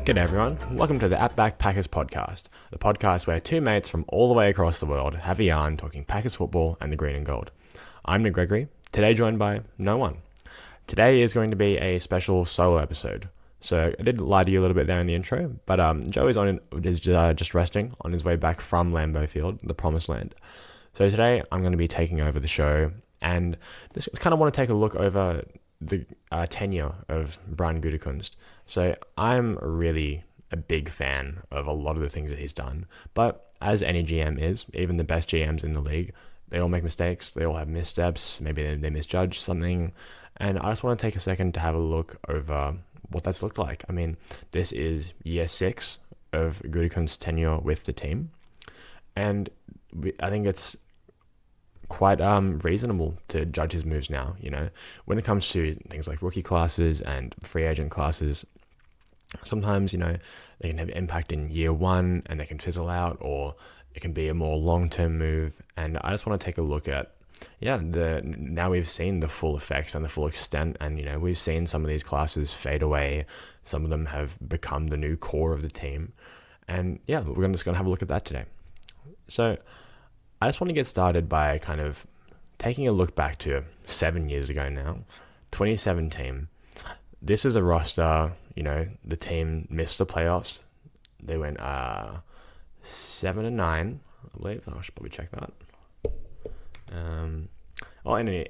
G'day everyone, welcome to the Outback Packers podcast, the podcast where two mates from all the way across the world have a yarn talking Packers football and the green and gold. I'm Nick Gregory, today joined by no one. Today is going to be a special solo episode. So I did lie to you a little bit there in the intro, but Joe is just resting on his way back from Lambeau Field, the promised land. So today I'm going to be taking over the show, and just kind of want to take a look over the tenure of Brian Gutekunst. So I'm really a big fan of a lot of the things that he's done, but as any GM is, even the best GMs in the league, they all make mistakes, they all have missteps, maybe they misjudge something, and I just want to take a second to have a look over what that's looked like. I mean, this is year 6 of Gutekunst's tenure with the team, and I think it's quite reasonable to judge his moves now. You know, when it comes to things like rookie classes and free agent classes, sometimes, you know, they can have impact in year 1 and they can fizzle out, or it can be a more long-term move. And I just want to take a look at, now we've seen the full effects and the full extent, and, you know, we've seen some of these classes fade away. Some of them have become the new core of the team. And yeah, we're just going to have a look at that today. So I just want to get started by kind of taking a look back to 7 years ago now, 2017. This is a roster, you know, the team missed the playoffs. They went 7-9, I believe. I should probably check that. In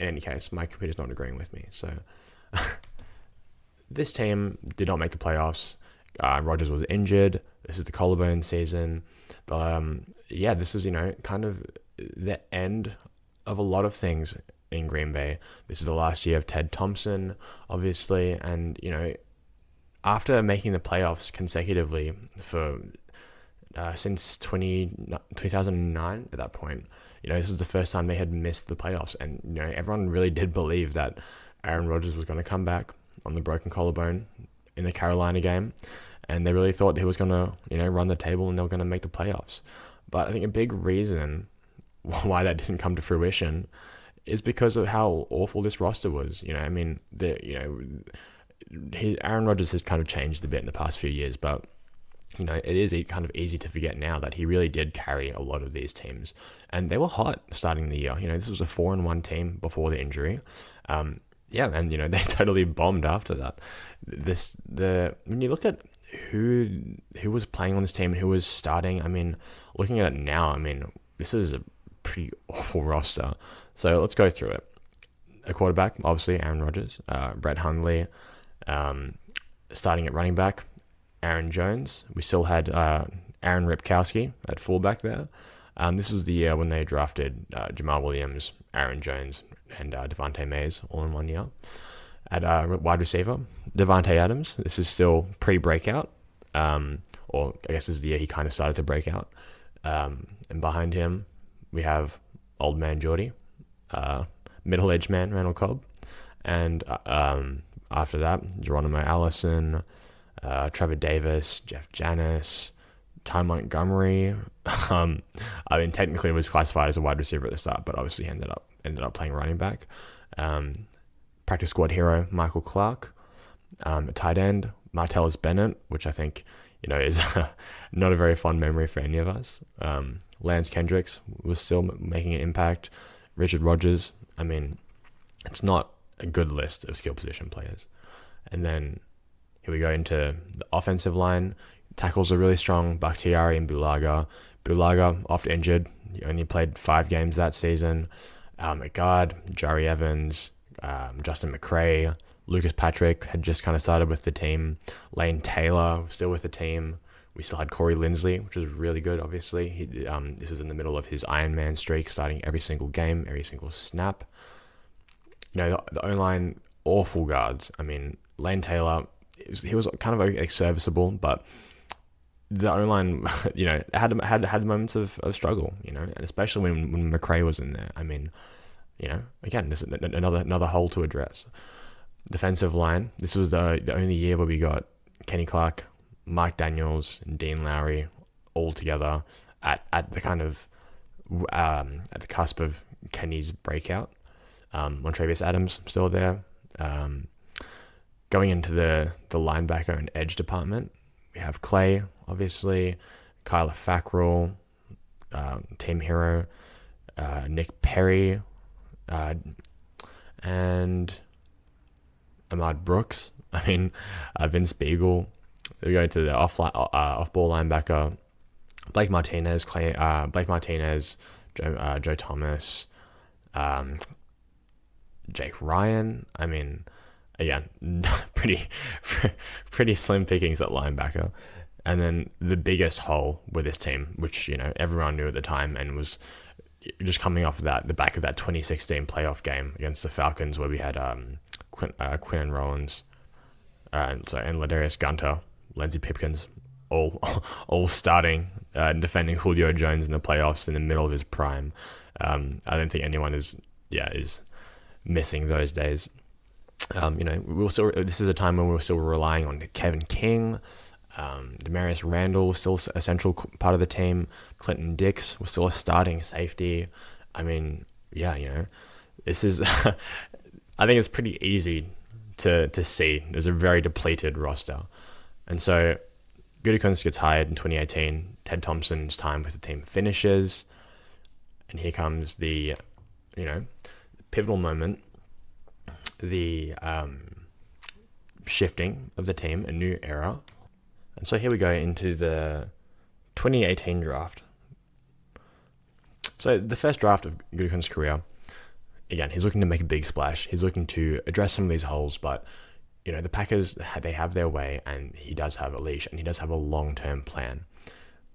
any case, my computer's not agreeing with me. So this team did not make the playoffs. Rodgers was injured. This is the collarbone season. This is, you know, kind of the end of a lot of things in Green Bay. This is the last year of Ted Thompson, obviously, and, you know, after making the playoffs consecutively for since 2009 at that point, you know, this is the first time they had missed the playoffs, and, you know, everyone really did believe that Aaron Rodgers was going to come back on the broken collarbone in the Carolina game, and they really thought he was going to, you know, run the table and they were going to make the playoffs. But I think a big reason why that didn't come to fruition is because of how awful this roster was. You know, I mean, Aaron Rodgers has kind of changed a bit in the past few years, but, you know, it is kind of easy to forget now that he really did carry a lot of these teams, and they were hot starting the year. You know, this was a 4-1 team before the injury. And, you know, they totally bombed after that. When you look at who was playing on this team and who was starting, I mean, looking at it now, I mean, this is a pretty awful roster. So let's go through it. A quarterback, obviously Aaron Rodgers, Brett Hundley, starting at running back, Aaron Jones. We still had Aaron Ripkowski at fullback there. This was the year when they drafted Jamal Williams, Aaron Jones, and Devontae Mays all in 1 year. At wide receiver, Devontae Adams. This is still pre-breakout, or I guess this is the year he kind of started to break out. And behind him, we have old man Jordy, middle-aged man Randall Cobb, and after that, Geronimo Allison, Trevor Davis, Jeff Janis, Ty Montgomery. I mean, technically it was classified as a wide receiver at the start, but obviously ended up playing running back. Practice squad hero Michael Clark, tight end Martellus Bennett, which I think, you know, is not a very fond memory for any of us. Lance Kendricks was still making an impact. Richard Rodgers. I mean, it's not a good list of skill position players. And then here we go into the offensive line. Tackles are really strong. Bakhtiari and Bulaga. Bulaga oft injured. He only played 5 games that season. At guard, Jari Evans, Justin McCray, Lucas Patrick had just kind of started with the team. Lane Taylor was still with the team. We still had Corey Linsley, which was really good, obviously. This is in the middle of his Iron Man streak, starting every single game, every single snap. You know, the O-line, awful guards. I mean, Lane Taylor, he was kind of serviceable, but the O-line, you know, had moments of struggle, you know, and especially when McCray was in there. I mean, you know, again, this is another hole to address. Defensive line, this was the only year where we got Kenny Clark, Mike Daniels, and Dean Lowry all together at the kind of at the cusp of Kenny's breakout. Montravius Adams still there. Going into the linebacker and edge department, we have Clay, obviously, Kyler Fackrell, Team Hero, Nick Perry, and Ahmad Brooks. I mean, Vince Beagle. We go to the off-ball linebacker, Blake Martinez, Joe Thomas, Jake Ryan. I mean, again, pretty slim pickings at linebacker. And then the biggest hole with this team, which everyone knew at the time, and was just coming off the back of that 2016 playoff game against the Falcons, where we had Quinn Rollins, and Ladarius Gunter, Lindsey Pipkins, all starting and defending Julio Jones in the playoffs in the middle of his prime. I don't think anyone is missing those days. This is a time when we were still relying on Kevin King. Demarius Randall was still a central part of the team. Clinton Dix was still a starting safety. I mean, this is I think it's pretty easy to see. There's a very depleted roster. And so Gutekunst gets hired in 2018. Ted Thompson's time with the team finishes. And here comes the pivotal moment, the shifting of the team, a new era. And so here we go into the 2018 draft. So the first draft of Gutekunst's career, again, he's looking to make a big splash. He's looking to address some of these holes, but the Packers, they have their way, and he does have a leash, and he does have a long-term plan.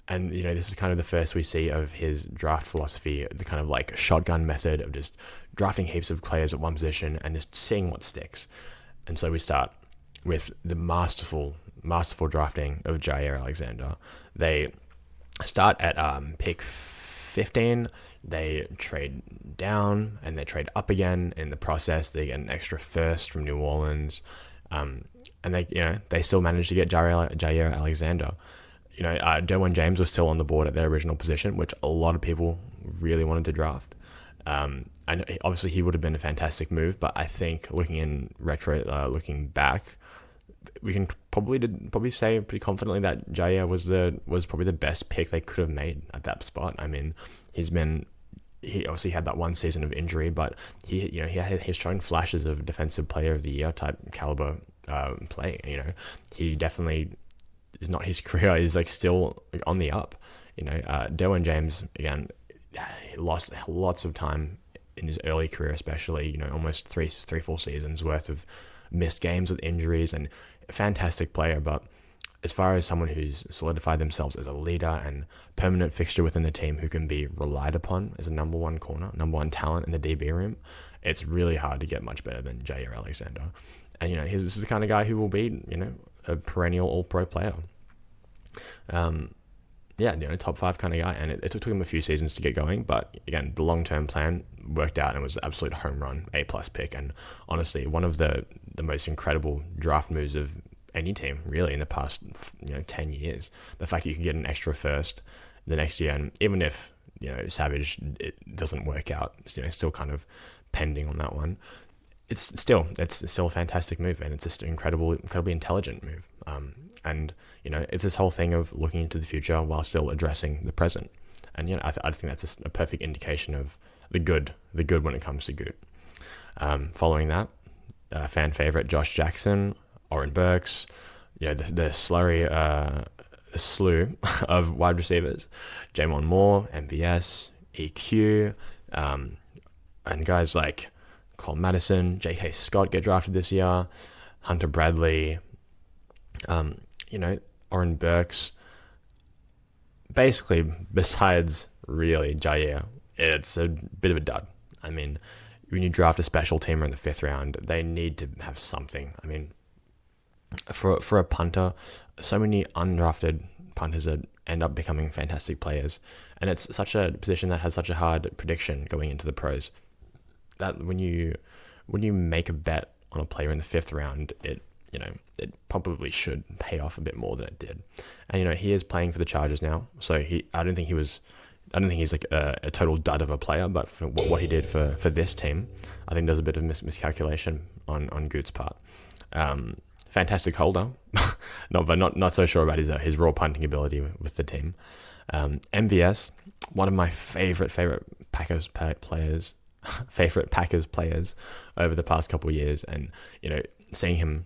And, this is kind of the first we see of his draft philosophy, the kind of like shotgun method of just drafting heaps of players at one position and just seeing what sticks. And so we start with the masterful drafting of Jaire Alexander. They start at pick 15. They trade down and they trade up again. In the process, they get an extra first from New Orleans. And they still manage to get Jaire Alexander. Derwin James was still on the board at their original position, which a lot of people really wanted to draft. And obviously he would have been a fantastic move, but I think looking back, we can probably say pretty confidently that Jaire was probably the best pick they could have made at that spot. I mean, he obviously had that one season of injury, but he's shown flashes of defensive player of the year type caliber play. He definitely is not, his career is still on the up. Derwin James, again, he lost lots of time in his early career, especially, almost three full seasons worth of missed games with injuries, and a fantastic player. But as far as someone who's solidified themselves as a leader and permanent fixture within the team who can be relied upon as a number one talent in the DB room, it's really hard to get much better than Jaire Alexander. And, this is the kind of guy who will be, a perennial all-pro player. Top 5 kind of guy. And it took him a few seasons to get going. But, again, the long-term plan worked out and was an absolute home run, A-plus pick. And honestly, one of the most incredible draft moves of any team, really, in the past 10 years. The fact that you can get an extra first the next year, and even if Savage, it doesn't work out, still kind of pending on that one, it's still a fantastic move, and it's just an incredibly intelligent move. And it's this whole thing of looking into the future while still addressing the present. And I think that's just a perfect indication of the good when it comes to Gut. Following that, fan favorite Josh Jackson, Oren Burks, the slew of wide receivers, Jamon Moore, MVS, EQ, and guys like Cole Madison, J.K. Scott get drafted this year, Hunter Bradley, Oren Burks. Basically, besides really Jaire, it's a bit of a dud. I mean, when you draft a special teamer in the 5th round, they need to have something. I mean, for a punter, so many undrafted punters end up becoming fantastic players, and it's such a position that has such a hard prediction going into the pros, that when you make a bet on a player in the 5th round, it probably should pay off a bit more than it did. And he is playing for the Chargers now, so I don't think he's like a total dud of a player, but for what he did for this team, I think there's a bit of miscalculation on Gut's part. Fantastic holder, not so sure about his raw punting ability with the team. MVS, one of my favorite Packers players, over the past couple of years, and seeing him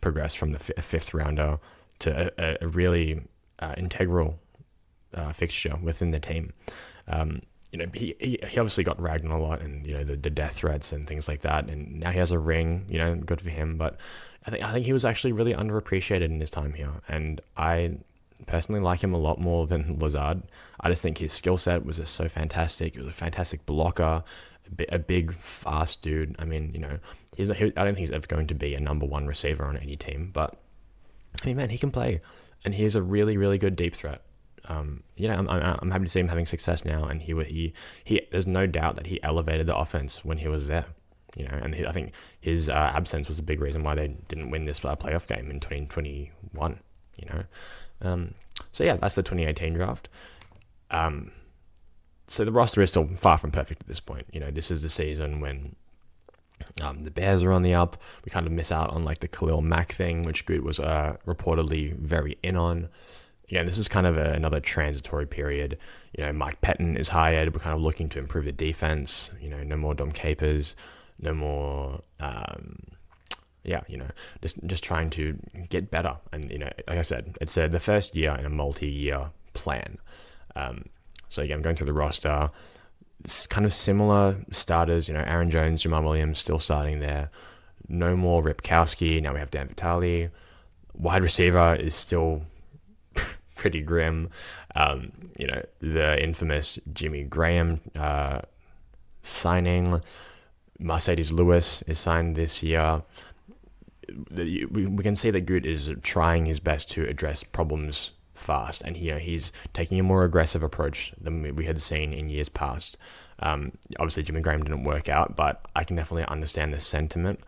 progress from the fifth rounder to a really integral fixture within the team. He obviously got ragged on a lot, and the death threats and things like that, and now he has a ring. Good for him. But I think he was actually really underappreciated in his time here, and I personally like him a lot more than Lazard. I just think his skill set was just so fantastic. He was a fantastic blocker, a big, fast dude. I mean, I don't think he's ever going to be a number one receiver on any team, but I mean, man, he can play, and he's a really, really good deep threat. I'm happy to see him having success now, and he there's no doubt that he elevated the offense when he was there. And I think his absence was a big reason why they didn't win this playoff game in 2021. So yeah, that's the 2018 draft. So the roster is still far from perfect at this point. This is the season when the Bears are on the up. We kind of miss out on like the Khalil Mack thing, which Gutey was reportedly very in on. Again, this is kind of another transitory period. Mike Pettin is hired. We're kind of looking to improve the defense. No more Dom Capers, no more. Just trying to get better. And like I said, it's the first year in a multi-year plan. So again, going through the roster, it's kind of similar starters. Aaron Jones, Jamal Williams still starting there. No more Ripkowski. Now we have Dan Vitale. Wide receiver is still pretty grim. The infamous Jimmy Graham signing. Mercedes Lewis is signed this year. We can see that Gutey is trying his best to address problems fast, and he's taking a more aggressive approach than we had seen in years past. Obviously, Jimmy Graham didn't work out, but I can definitely understand the sentiment.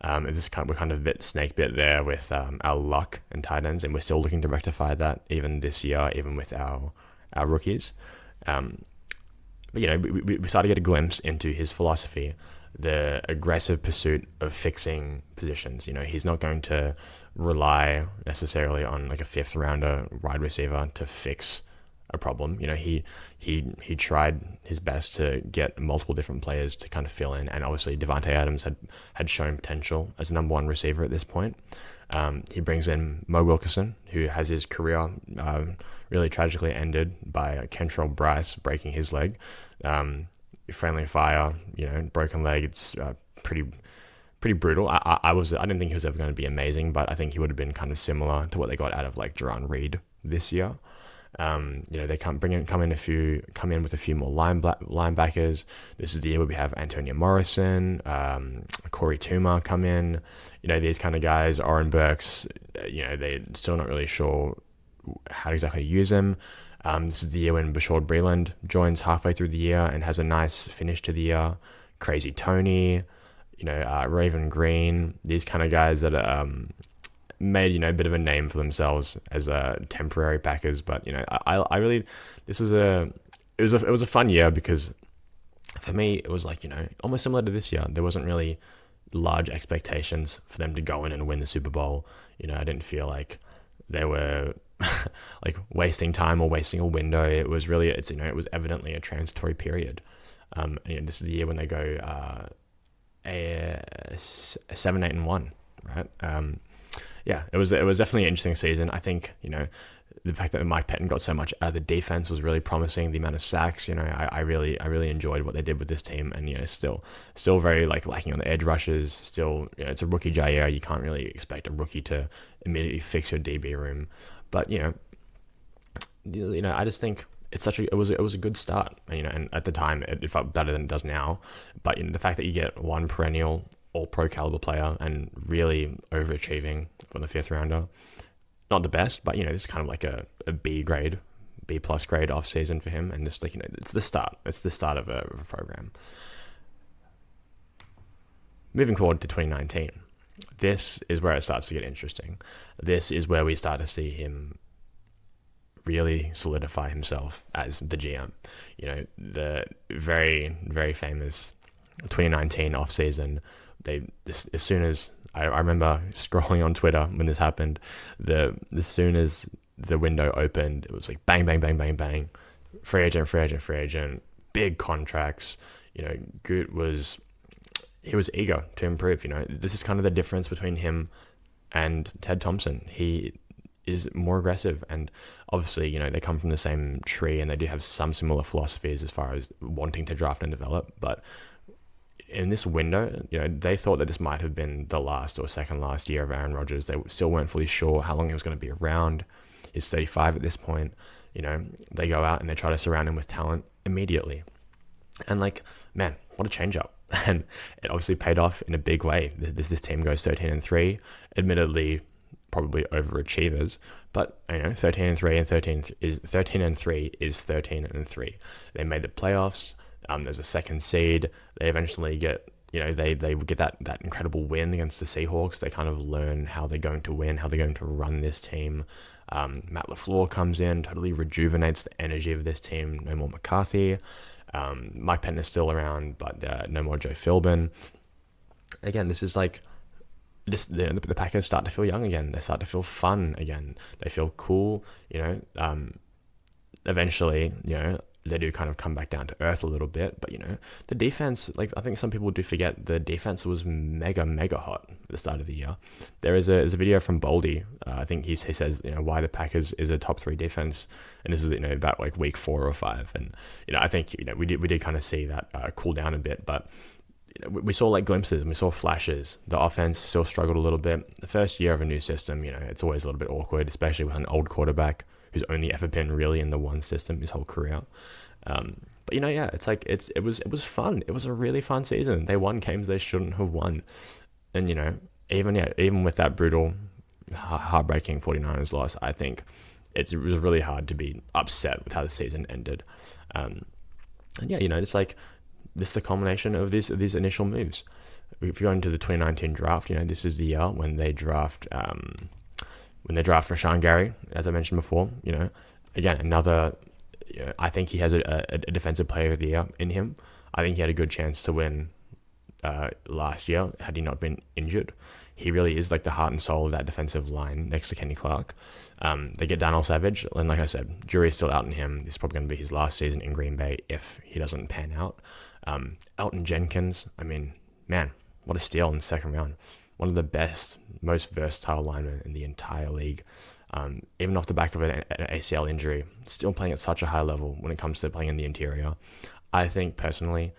We're kind of a bit snake bit there with our luck and tight ends, and we're still looking to rectify that even this year, even with our rookies. But we started to get a glimpse into his philosophy, the aggressive pursuit of fixing positions. He's not going to rely necessarily on like a fifth rounder wide receiver to fix a problem. He tried his best to get multiple different players to kind of fill in, and obviously Devontae Adams had shown potential as a number one receiver at this point. He brings in Mo Wilkerson, who has his career really tragically ended by Kentrell Bryce breaking his leg. Friendly fire, broken leg. It's pretty brutal. I didn't think he was ever going to be amazing, but I think he would have been kind of similar to what they got out of like Jarran Reed this year. They come in with a few more linebackers. This is the year where we have Antonio Morrison, Corey Toomer come in. These kind of guys, Oren Burks. They're still not really sure how exactly to use them. This is the year when Bashaud Breeland joins halfway through the year and has a nice finish to the year. Crazy Tony, Raven Green, these kind of guys that made a bit of a name for themselves as temporary Packers. But I really, it was a fun year because for me it was like almost similar to this year. There wasn't really large expectations for them to go in and win the Super Bowl. I didn't feel like they were like wasting time or wasting a window. It was really, it was evidently a transitory period. This is the year when they go 7-8-1, right? It was definitely an interesting season. I think the fact that Mike Pettin got so much out of the defense was really promising. The amount of sacks, I really enjoyed what they did with this team, and still very like lacking on the edge rushes. Still, it's a rookie Jair. You can't really expect a rookie to immediately fix your DB room. But I just think it was a good start. And at the time it felt better than it does now. But the fact that you get one perennial all-pro caliber player and really overachieving from the fifth rounder, not the best, but it's kind of like a B plus grade off season for him, and just like it's the start of a program. Moving forward to 2019. This is where it starts to get interesting. This is where we start to see him really solidify himself as the GM. The very, very famous 2019 offseason, as soon as I remember scrolling on Twitter when this happened. As soon as the window opened, it was like bang, bang, bang, bang, bang. Free agent, free agent, free agent. Big contracts. Gut was eager to improve. This is kind of the difference between him and Ted Thompson. He is more aggressive, and obviously, they come from the same tree and they do have some similar philosophies as far as wanting to draft and develop. But in this window, they thought that this might have been the last or second last year of Aaron Rodgers. They still weren't fully sure how long he was going to be around. He's 35 at this point. They go out and they try to surround him with talent immediately. And man, what a change up. And it obviously paid off in a big way. This team goes 13-3, admittedly probably overachievers, but 13-3 and 13-3 is 13-3. They made the playoffs. There's a second seed. They eventually get, they get that incredible win against the Seahawks. They kind of learn how they're going to win, how they're going to run this team. Matt LaFleur comes in, totally rejuvenates the energy of this team. No more McCarthy. Mike Penn is still around, but no more Joe Philbin. Again, this is the Packers start to feel young again. They start to feel fun again. They feel cool. Eventually, they do kind of come back down to earth a little bit. But, the defense, I think some people do forget the defense was mega, mega hot at the start of the year. There's a video from Boldy. I think he says, why the Packers is a top 3 defense. And this is, about week 4 or 5. And, I think, we did kind of see that cool down a bit. But, we saw glimpses and we saw flashes. The offense still struggled a little bit. The first year of a new system, it's always a little bit awkward, especially with an old quarterback who's only ever been really in the one system his whole career. But it was fun. It was a really fun season. They won games they shouldn't have won. And, even with that brutal, heartbreaking 49ers loss, I think it was really hard to be upset with how the season ended. This is the culmination of these initial moves. If you go into the 2019 draft, this is the year when they draft Rashawn Gary, as I mentioned before. Again, another. I think he has a defensive player of the year in him. I think he had a good chance to win last year had he not been injured. He really is the heart and soul of that defensive line next to Kenny Clark. They get Darnell Savage, and like I said, jury's still out on him. This is probably going to be his last season in Green Bay if he doesn't pan out. Elton Jenkins, man, what a steal in the second round. One of the best, most versatile linemen in the entire league. Even off the back of an ACL injury, still playing at such a high level when it comes to playing in the interior. I think personally,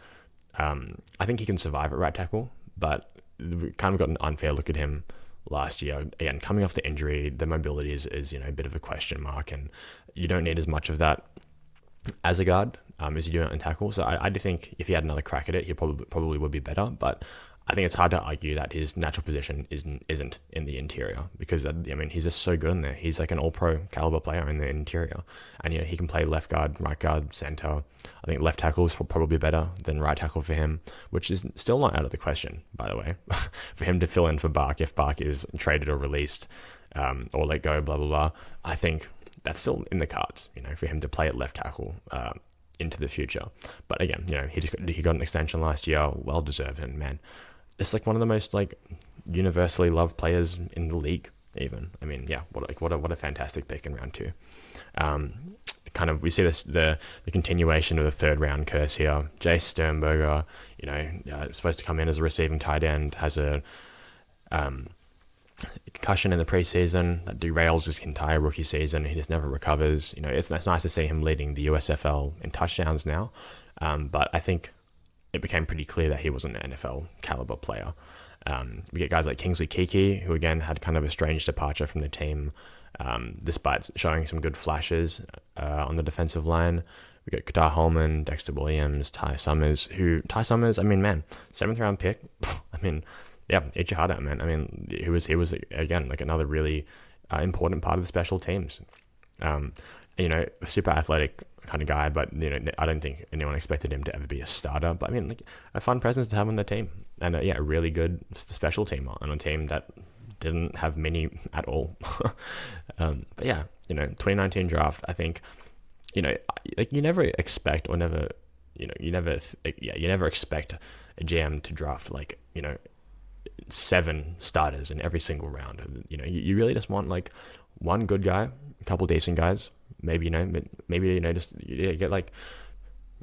I think he can survive at right tackle, but we kind of got an unfair look at him last year. Again, coming off the injury, the mobility is a bit of a question mark, and you don't need as much of that as a guard as you do in tackle. So I do think if he had another crack at it, he probably would be better. But I think it's hard to argue that his natural position isn't in the interior, because he's just so good in there. He's an all-pro caliber player in the interior, and he can play left guard, right guard, center. I think left tackle is probably better than right tackle for him, which is still not out of the question, by the way, for him to fill in for Bark if Bark is traded or released or let go, blah blah blah. I think that's still in the cards, for him to play at left tackle into the future. But again, he got an extension last year, well deserved, and man, it's one of the most universally loved players in the league. Even what a fantastic pick in round 2. We see this the continuation of the third round curse here. Jace Sternberger, supposed to come in as a receiving tight end, has a concussion in the preseason that derails his entire rookie season. He just never recovers. It's nice to see him leading the USFL in touchdowns now, but I think it became pretty clear that he wasn't an NFL caliber player. We get guys like Kingsley Keke, who again had kind of a strange departure from the team, despite showing some good flashes on the defensive line. We got Kadar Holman, Dexter Williams, Ty Summers, man, 7th round pick. Eat your heart out, man. He was again another really important part of the special teams. Super athletic kind of guy, but I don't think anyone expected him to ever be a starter. But a fun presence to have on the team, and a really good special team on a team that didn't have many at all. 2019 draft, I think, you never expect or never, you never expect a GM to draft 7 starters in every single round. And, you really just want like one good guy, a couple decent guys, maybe just get like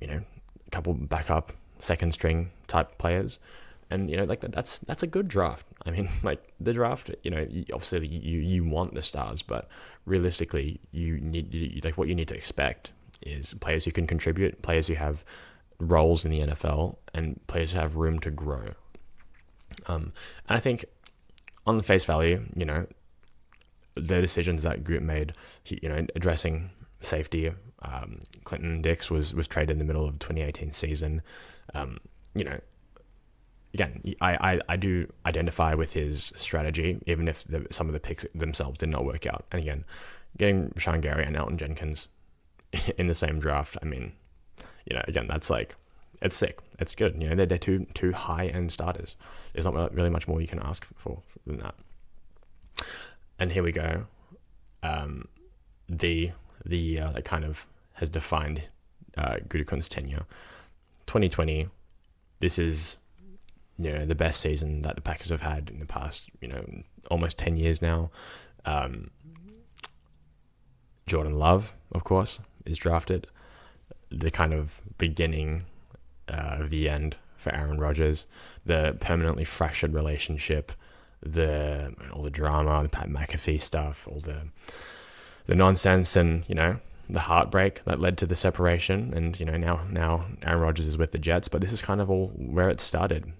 a couple backup second string type players, and like that's a good draft. I mean, like the draft, obviously you want the stars, but realistically, what you need to expect is players who can contribute, players who have roles in the NFL, and players who have room to grow. And I think on the face value, the decisions that Gute made, addressing safety, Clinton Dix was traded in the middle of the 2018 season. Again, I do identify with his strategy, even if some of the picks themselves did not work out. And again, getting Rashawn Gary and Elton Jenkins in the same draft, I mean, again, that's like, it's sick. It's good. They're two high-end starters. There's not really much more you can ask for than that. And here we go. That kind of has defined Gutekunst's tenure. 2020, this is the best season that the Packers have had in the past almost 10 years now. Jordan Love, of course, is drafted. The kind of beginning of the end for Aaron Rodgers, the permanently fractured relationship, all the drama, the Pat McAfee stuff, all the nonsense, and the heartbreak that led to the separation. And now Aaron Rodgers is with the Jets, but this is kind of all where it started.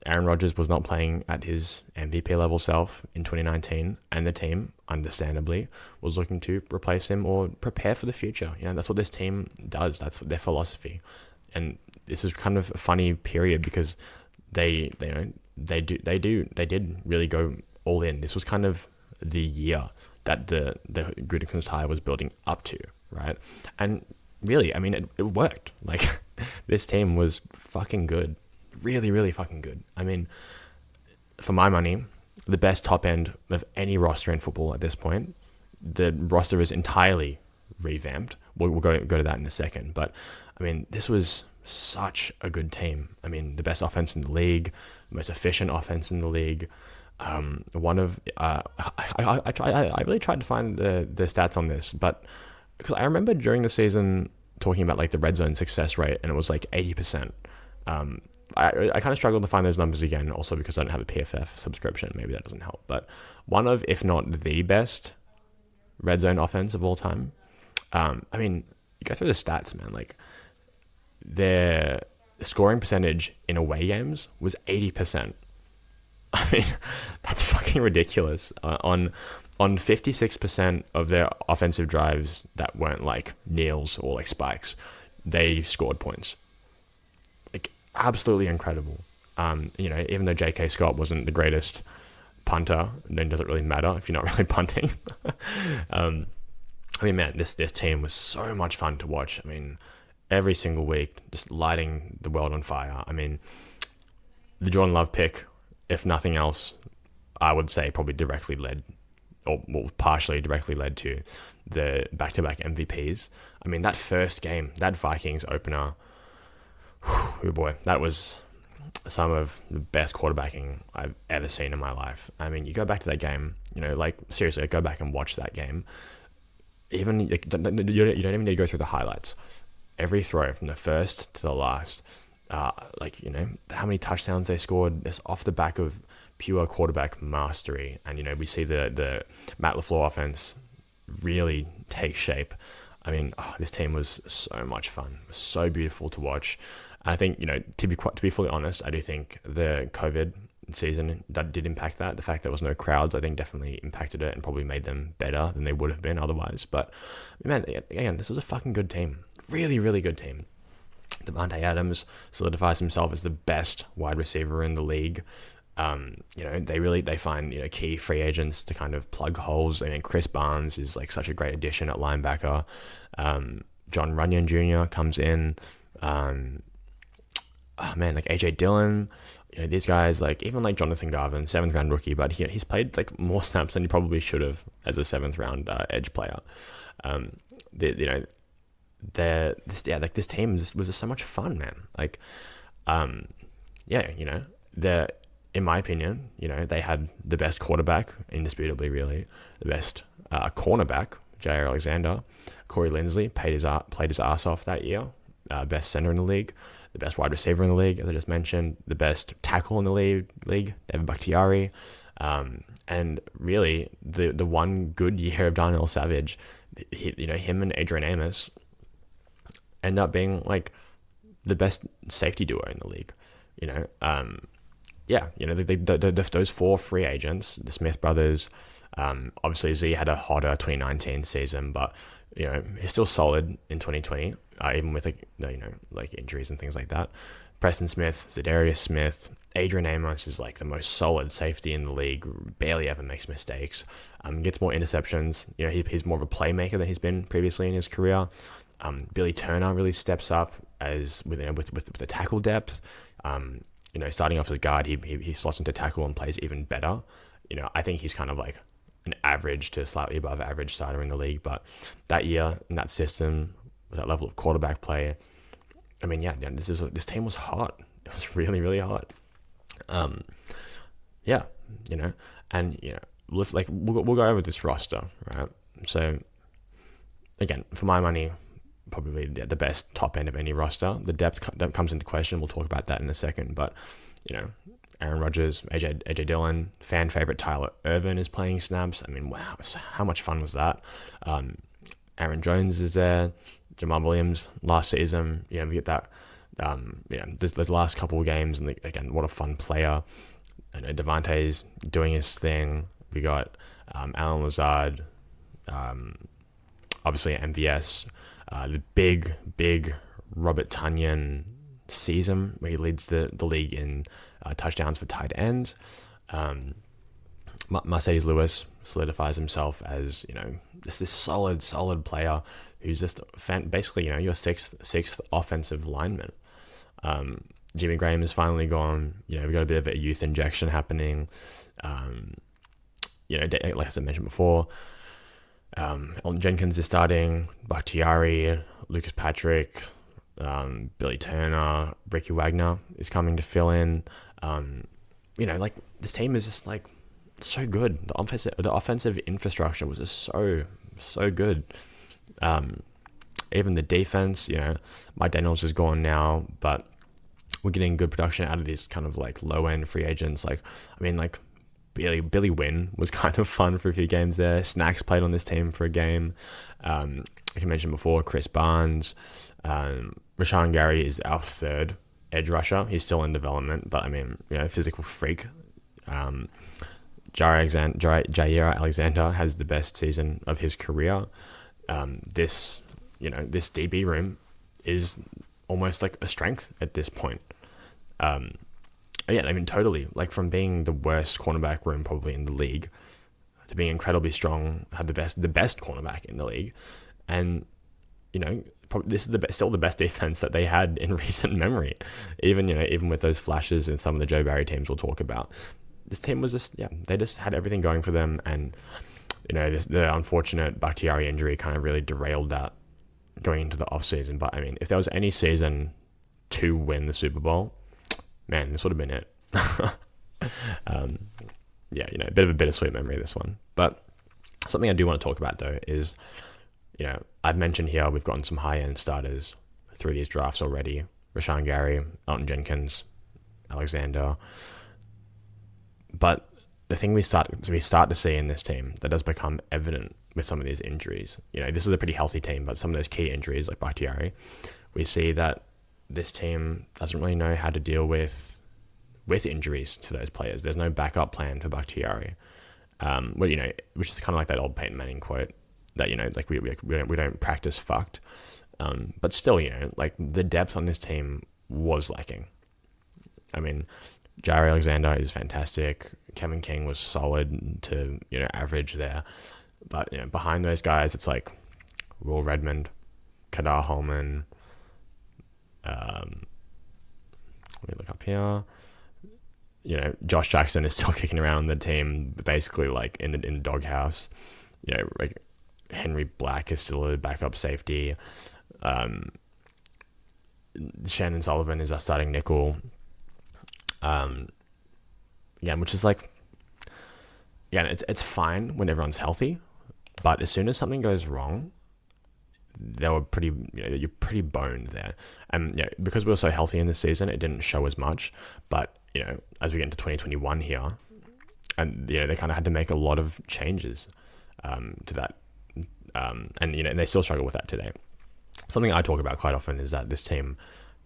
Aaron Rodgers was not playing at his MVP level self in 2019, and the team, understandably, was looking to replace him or prepare for the future. That's what this team does. That's their philosophy. And this is kind of a funny period because they did really go all in. This was kind of the year that the Gutekunst hire was building up to, right? And really, I mean, it worked. Like, this team was fucking good. Really, really fucking good. I mean, for my money, the best top end of any roster in football at this point. The roster is entirely revamped. We'll go to that in a second. But, I mean, this was such a good team. I mean, the best offense in the league, most efficient offense in the league. I really tried to find the stats on this, but because I remember during the season talking about like the red zone success rate, and it was like 80%. I kind of struggled to find those numbers again, also because I don't have a PFF subscription. Maybe that doesn't help. But one of, if not the best, red zone offense of all time. I mean, you go through the stats, man. Like, their scoring percentage in away games was 80%. I mean, that's fucking ridiculous. On 56% of their offensive drives that weren't like kneels or like spikes, they scored points. Like, absolutely incredible. Even though J.K. Scott wasn't the greatest punter, then it doesn't really matter if you're not really punting. I mean, man, this team was so much fun to watch. I mean, every single week, just lighting the world on fire. I mean, the Jordan Love pick, if nothing else, I would say probably directly led, or partially directly led to the back-to-back MVPs. I mean, that first game, that Vikings opener, oh boy, that was some of the best quarterbacking I've ever seen in my life. I mean, you go back to that game, like, seriously, go back and watch that game. Even, you don't even need to go through the highlights. Every throw from the first to the last, how many touchdowns they scored just off the back of pure quarterback mastery. And, we see the Matt LaFleur offense really take shape. I mean, this team was so much fun. It was so beautiful to watch. And I think, to be fully honest, I do think the COVID season that did impact that. The fact there was no crowds, I think, definitely impacted it and probably made them better than they would have been otherwise. But, man, again, this was a fucking good team. Really, really good team. Devontae Adams solidifies himself as the best wide receiver in the league. They find key free agents to kind of plug holes. I mean, Chris Barnes is like such a great addition at linebacker. John Runyon Jr. comes in. Like AJ Dillon. These guys, like, even like Jonathan Garvin, 7th round rookie, but he's played like more snaps than he probably should have as a 7th round edge player. This team was just so much fun, man. Like, the in my opinion, they had the best quarterback, indisputably, really, the best cornerback, Jair Alexander. Corey Linsley played his ass off that year. Best center in the league, the best wide receiver in the league, as I just mentioned, the best tackle in the league, David Bakhtiari. And really, the one good year of Darnell Savage, him and Adrian Amos end up being like the best safety duo in the league. Those 4 free agents, the Smith brothers. Obviously, Z had a hotter 2019 season, but he's still solid in 2020, even with like injuries and things like that. Preston Smith, Zadarius Smith, Adrian Amos is like the most solid safety in the league. Barely ever makes mistakes. Gets more interceptions. He's more of a playmaker than he's been previously in his career. Billy Turner really steps up as with the tackle depth. Starting off as a guard, he slots into tackle and plays even better. I think he's kind of like an average to slightly above average starter in the league. But that year in that system, with that level of quarterback play, this team was hot. It was really, really hot. Let's we'll go over this roster, right? So again, for my money, probably the best top end of any roster. The depth that comes into question. We'll talk about that in a second. But Aaron Rodgers, AJ Dillon, fan favorite Tyler Ervin is playing snaps. Wow, how much fun was that? Aaron Jones is there. Jamal Williams last season. We get that. The last couple of games, and again, what a fun player. Devante's doing his thing. We got Alan Lazard, obviously at MVS. The big Robert Tonyan season where he leads the league in touchdowns for tight ends. Mercedes Lewis solidifies himself as this solid player who's just basically your sixth offensive lineman. Jimmy Graham is finally gone. We've got a bit of a youth injection happening. Like I mentioned before, Elton Jenkins is starting. Bakhtiari, Lucas Patrick, Billy Turner, Ricky Wagner is coming to fill in. This team is just like so good. The offensive infrastructure was just so good. Even the defense, Mike Daniels is gone now, but we're getting good production out of these kind of like low end free agents. Billy Wynn was kind of fun for a few games there. Snacks played on this team for a game. Like I mentioned before, Chris Barnes. Rashawn Gary is our third edge rusher. He's still in development, but physical freak. Jair Alexander has the best season of his career. This DB room is almost like a strength at this point. Totally. Like from being the worst cornerback room probably in the league to being incredibly strong, had the best cornerback in the league, and this is still the best defense that they had in recent memory. Even with those flashes in some of the Joe Barry teams we'll talk about, this team was they just had everything going for them, and the unfortunate Bakhtiari injury kind of really derailed that going into the offseason. But if there was any season to win the Super Bowl, man, this would have been it. A bit of a bittersweet memory, this one. But something I do want to talk about, though, is, I've mentioned here we've gotten some high-end starters through these drafts already. Rashawn Gary, Elton Jenkins, Alexander. But the thing we start to see in this team that does become evident with some of these injuries, this is a pretty healthy team, but some of those key injuries like Bakhtiari, we see that this team doesn't really know how to deal with injuries to those players. There's no backup plan for Bakhtiari, which is kind of like that old Peyton Manning quote that we don't practice fucked. But still, the depth on this team was lacking. Jair Alexander is fantastic. Kevin King was solid to average there, but behind those guys, it's like Will Redmond, Kadar Holman. Let me look up here. Josh Jackson is still kicking around on the team, basically like in the doghouse. Henry Black is still a backup safety. Shannon Sullivan is our starting nickel. again, which is like, again, it's fine when everyone's healthy, but as soon as something goes wrong, they were pretty, you're pretty boned there. And because we were so healthy in this season, it didn't show as much. But as we get into 2021 here, and they kind of had to make a lot of changes to that, and they still struggle with that today. Something I talk about quite often is that this team,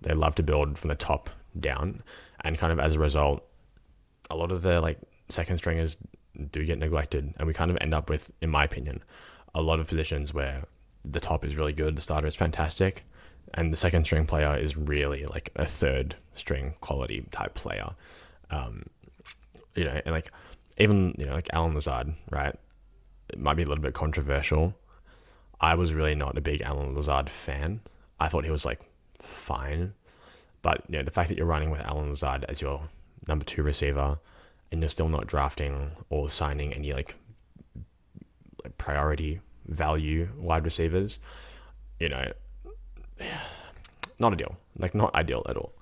they love to build from the top down, and kind of as a result, a lot of the second stringers do get neglected, and we kind of end up with, in my opinion, a lot of positions where the top is really good, the starter is fantastic, and the second string player is really like a third string quality type player. And even Alan Lazard, right? It might be a little bit controversial. I was really not a big Alan Lazard fan. I thought he was fine, but the fact that you're running with Alan Lazard as your number 2 receiver, and you're still not drafting or signing any priority value wide receivers, not ideal. Not ideal at all.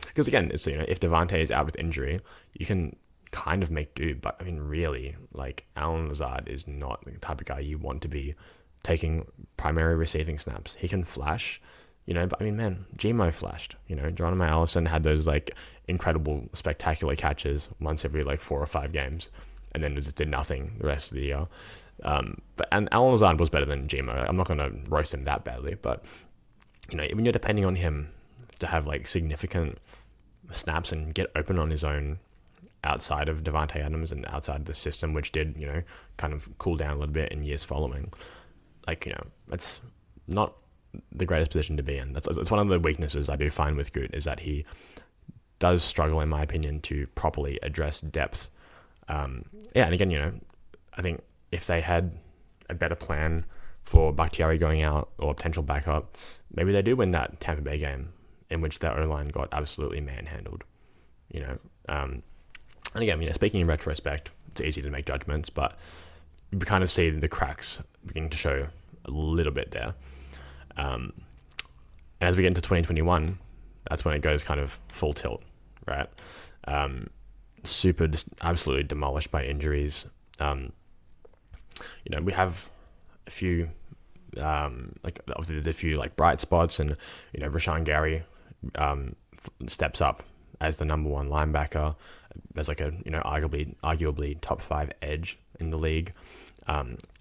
Because again, it's if Devontae is out with injury, you can kind of make do. But I mean, really, Alan Lazard is not the type of guy you want to be taking primary receiving snaps. He can flash, but I mean, man, Gmo flashed. Geronimo Allison had those incredible, spectacular catches once every 4 or 5 games, and then just did nothing the rest of the year. And Alan Lazard was better than Gmo. I'm not going to roast him that badly, but when you're depending on him to have significant snaps and get open on his own outside of Devontae Adams and outside of the system, which did kind of cool down a little bit in years following, that's not the greatest position to be in. That's one of the weaknesses I do find with Gut, is that he does struggle, in my opinion, to properly address depth. And again, I think if they had a better plan for Bakhtiari going out or a potential backup, maybe they do win that Tampa Bay game in which their O-line got absolutely manhandled. And again, speaking in retrospect, it's easy to make judgments, but you kind of see the cracks beginning to show a little bit there. And as we get into 2021, that's when it goes kind of full tilt, right? Just absolutely demolished by injuries. We have a few, obviously there's a few bright spots, and Rashawn Gary steps up as the number 1 linebacker, as a arguably top 5 edge in the league.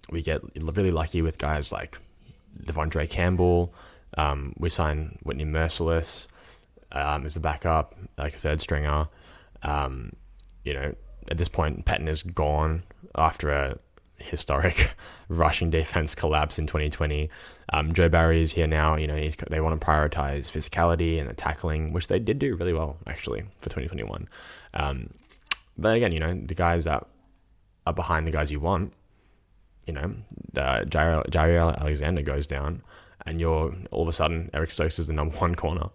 We get really lucky with guys like Devondre Campbell. We sign Whitney Merciless as the backup, like a third stringer. At this point, Patton is gone after a historic rushing defense collapse in 2020. Joe Barry is here now. They want to prioritize physicality and the tackling, which they did do really well actually for 2021. But again, the guys that are behind the guys you want, Jair Alexander goes down, and you're all of a sudden Eric Stokes is the number 1 corner.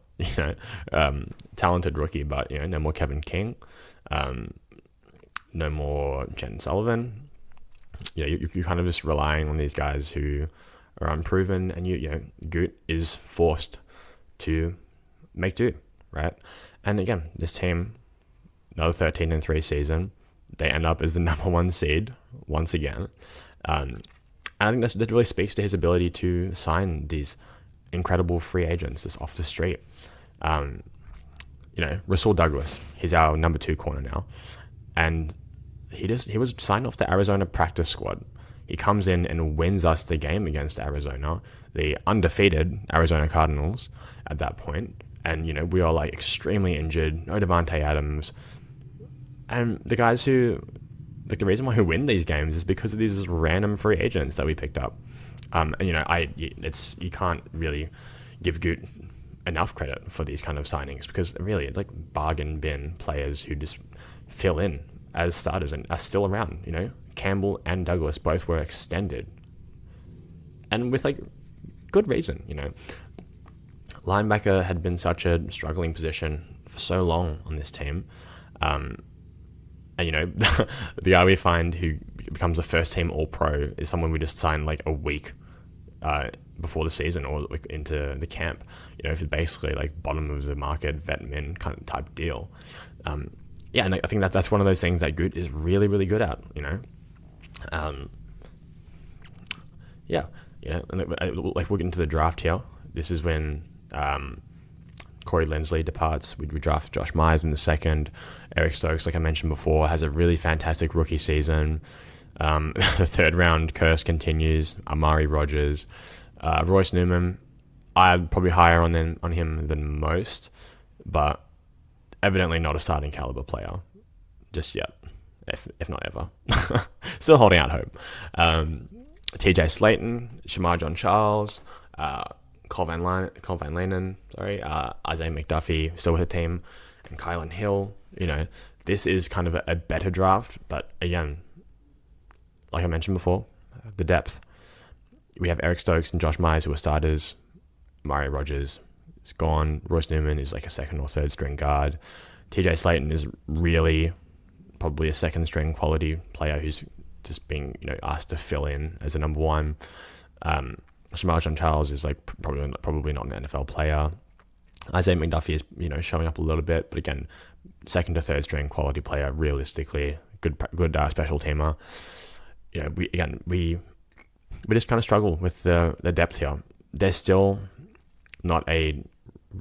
Talented rookie, but no more Kevin King, no more Jen Sullivan. You're kind of just relying on these guys who are unproven, and Gut is forced to make do, right? And again, this team, another 13-3 season, they end up as the number 1 seed once again. And I think that really speaks to his ability to sign these incredible free agents just off the street. Rasul Douglas, he's our number 2 corner now, and he was signed off the Arizona practice squad. He comes in and wins us the game against Arizona, the undefeated Arizona Cardinals at that point. And, we are extremely injured, no Devontae Adams. And the guys who, the reason why we win these games is because of these random free agents that we picked up. You can't really give Gut enough credit for these kind of signings, because really it's bargain bin players who just fill in as starters and are still around. Campbell and Douglas both were extended, and with good reason. Linebacker had been such a struggling position for so long on this team, and the guy we find who becomes the first team All-Pro is someone we just signed a week before the season or into the camp. If it's basically bottom of the market vet min kind of type deal. yeah, and I think that's one of those things that Gut is really, really good at, yeah, and like we'll get into the draft here. This is when Corey Lindsley departs. We draft Josh Myers in the second. Eric Stokes, like I mentioned before, has a really fantastic rookie season. The third round curse continues. Amari Rogers, Royce Newman, I'm probably higher on him than most, but evidently not a starting caliber player just yet, if not ever. Still holding out hope. TJ Slayton, Shamar John Charles, Cole Van Lenen, Isaiah McDuffie still with the team, and Kylan Hill. This is kind of a better draft, but again, like I mentioned before, the depth. We have Eric Stokes and Josh Myers who are starters. Mari Rogers is gone. Royce Newman is like a second or third string guard. TJ Slayton is really probably a second string quality player who's just being asked to fill in as a number one. Shamar John Charles is like probably not an NFL player. Isaiah McDuffie is showing up a little bit, but again, second to third string quality player, realistically good special teamer. We just kind of struggle with the depth here. There's still not a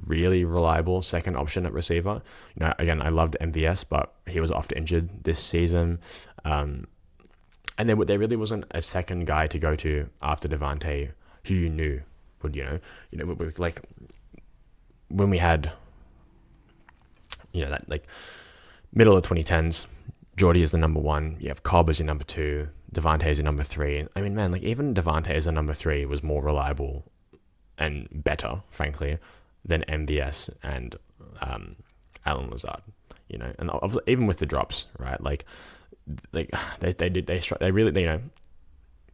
really reliable second option at receiver. Again, I loved MVS, but he was oft injured this season. And there really wasn't a second guy to go to after Devontae who you knew would, like when we had, that like middle of 2010s, Jordy is the number one. You have Cobb as your number two. Devontae is your number three. I mean, man, like even Devontae as a number three was more reliable and better, frankly, than MVS and Alan Lazard. And even with the drops, right? Like they really,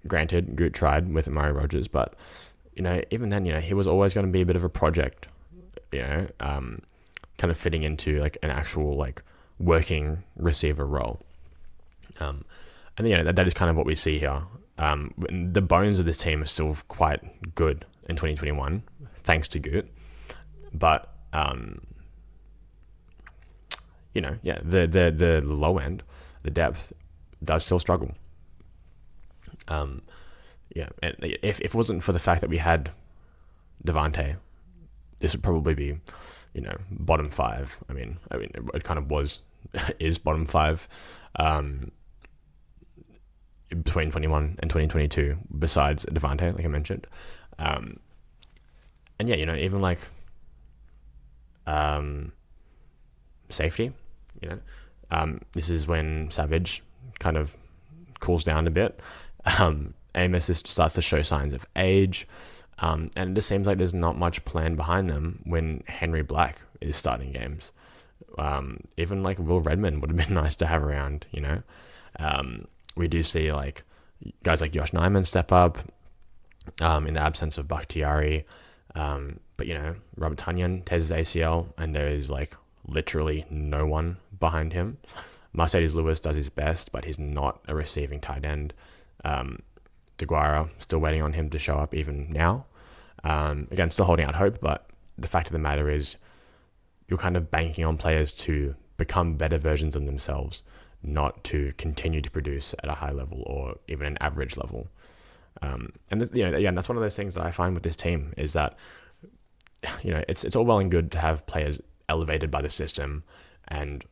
granted, Gut tried with Amari Rogers, but even then, he was always going to be a bit of a project, kind of fitting into like an actual like working receiver role. And that is kind of what we see here. The bones of this team are still quite good in 2021, thanks to Gut. But the low end, the depth, does still struggle. And if it wasn't for the fact that we had Devontae, this would probably be, bottom five. I mean, it kind of is bottom five. Between 21 and 2022, besides Devontae, like I mentioned. And even like safety, this is when Savage kind of cools down a bit. Amos starts to show signs of age, and it just seems like there's not much plan behind them when Henry Black is starting games. Even like Will Redmond would have been nice to have around, we do see like guys like Josh Nyman step up in the absence of Bakhtiari. But Robert Tunyon tears his ACL, and there is like literally no one behind him. Mercedes Lewis does his best, but he's not a receiving tight end. DeGuara, still waiting on him to show up even now. Again, still holding out hope, but the fact of the matter is you're kind of banking on players to become better versions of themselves, not to continue to produce at a high level or even an average level. And that's one of those things that I find with this team is that, it's all well and good to have players elevated by the system and,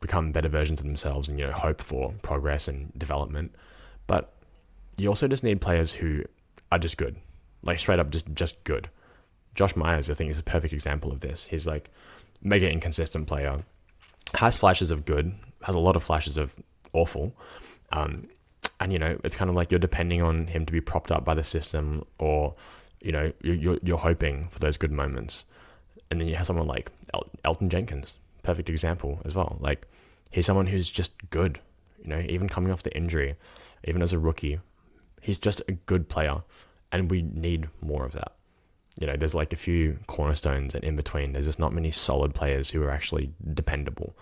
become better versions of themselves and, hope for progress and development. But you also just need players who are just good, like straight up just good. Josh Myers, I think, is a perfect example of this. He's like mega inconsistent player, has flashes of good, has a lot of flashes of awful. And, it's kind of like you're depending on him to be propped up by the system, or, you're hoping for those good moments. And then you have someone like Elton Jenkins, perfect example as well. Like, he's someone who's just good, even coming off the injury, even as a rookie, he's just a good player. And we need more of that. There's like a few cornerstones, and in between, there's just not many solid players who are actually dependable.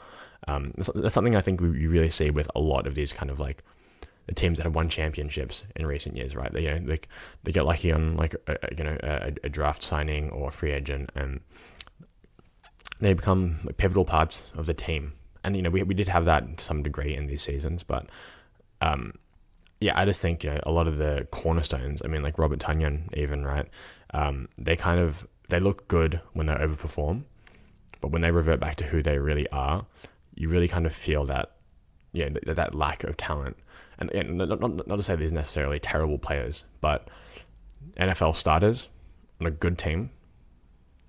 That's something I think we really see with a lot of these kind of like the teams that have won championships in recent years, right? They get lucky on like a draft signing or a free agent, and they become like pivotal parts of the team. And, we did have that to some degree in these seasons, but I just think, a lot of the cornerstones, like Robert Tonyan even, right? They look good when they overperform, but when they revert back to who they really are, you really kind of feel that, that lack of talent. And not to say these necessarily terrible players, but NFL starters on a good team,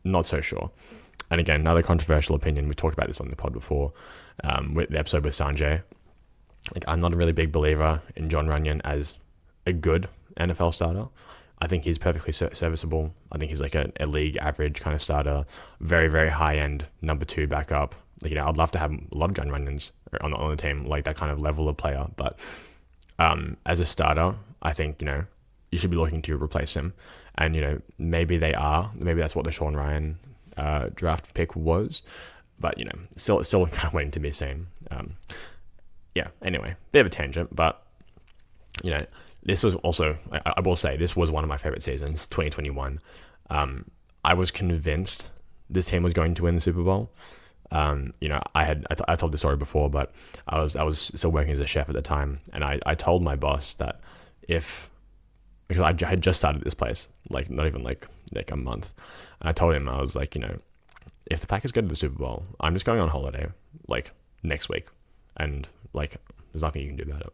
not so sure. And again, another controversial opinion, we talked about this on the pod before, with the episode with Sanjay. I'm not a really big believer in John Runyon as a good NFL starter. I think he's perfectly serviceable. I think he's like a league average kind of starter, very, very high-end number 2 backup. I'd love to have a lot of John Runyons on the team, like that kind of level of player. But as a starter, I think, you should be looking to replace him. And, maybe they are. Maybe that's what the Sean Ryan draft pick was. But, still kind of waiting to be seen. Anyway, bit of a tangent, but, this was also, I will say, this was one of my favorite seasons, 2021. I was convinced this team was going to win the Super Bowl. I told the story before, but I was still working as a chef at the time, and I told my boss that because I had just started this place, like not even like a month, and I told him, I was like, if the Packers go to the Super Bowl, I'm just going on holiday like next week, and like there's nothing you can do about it.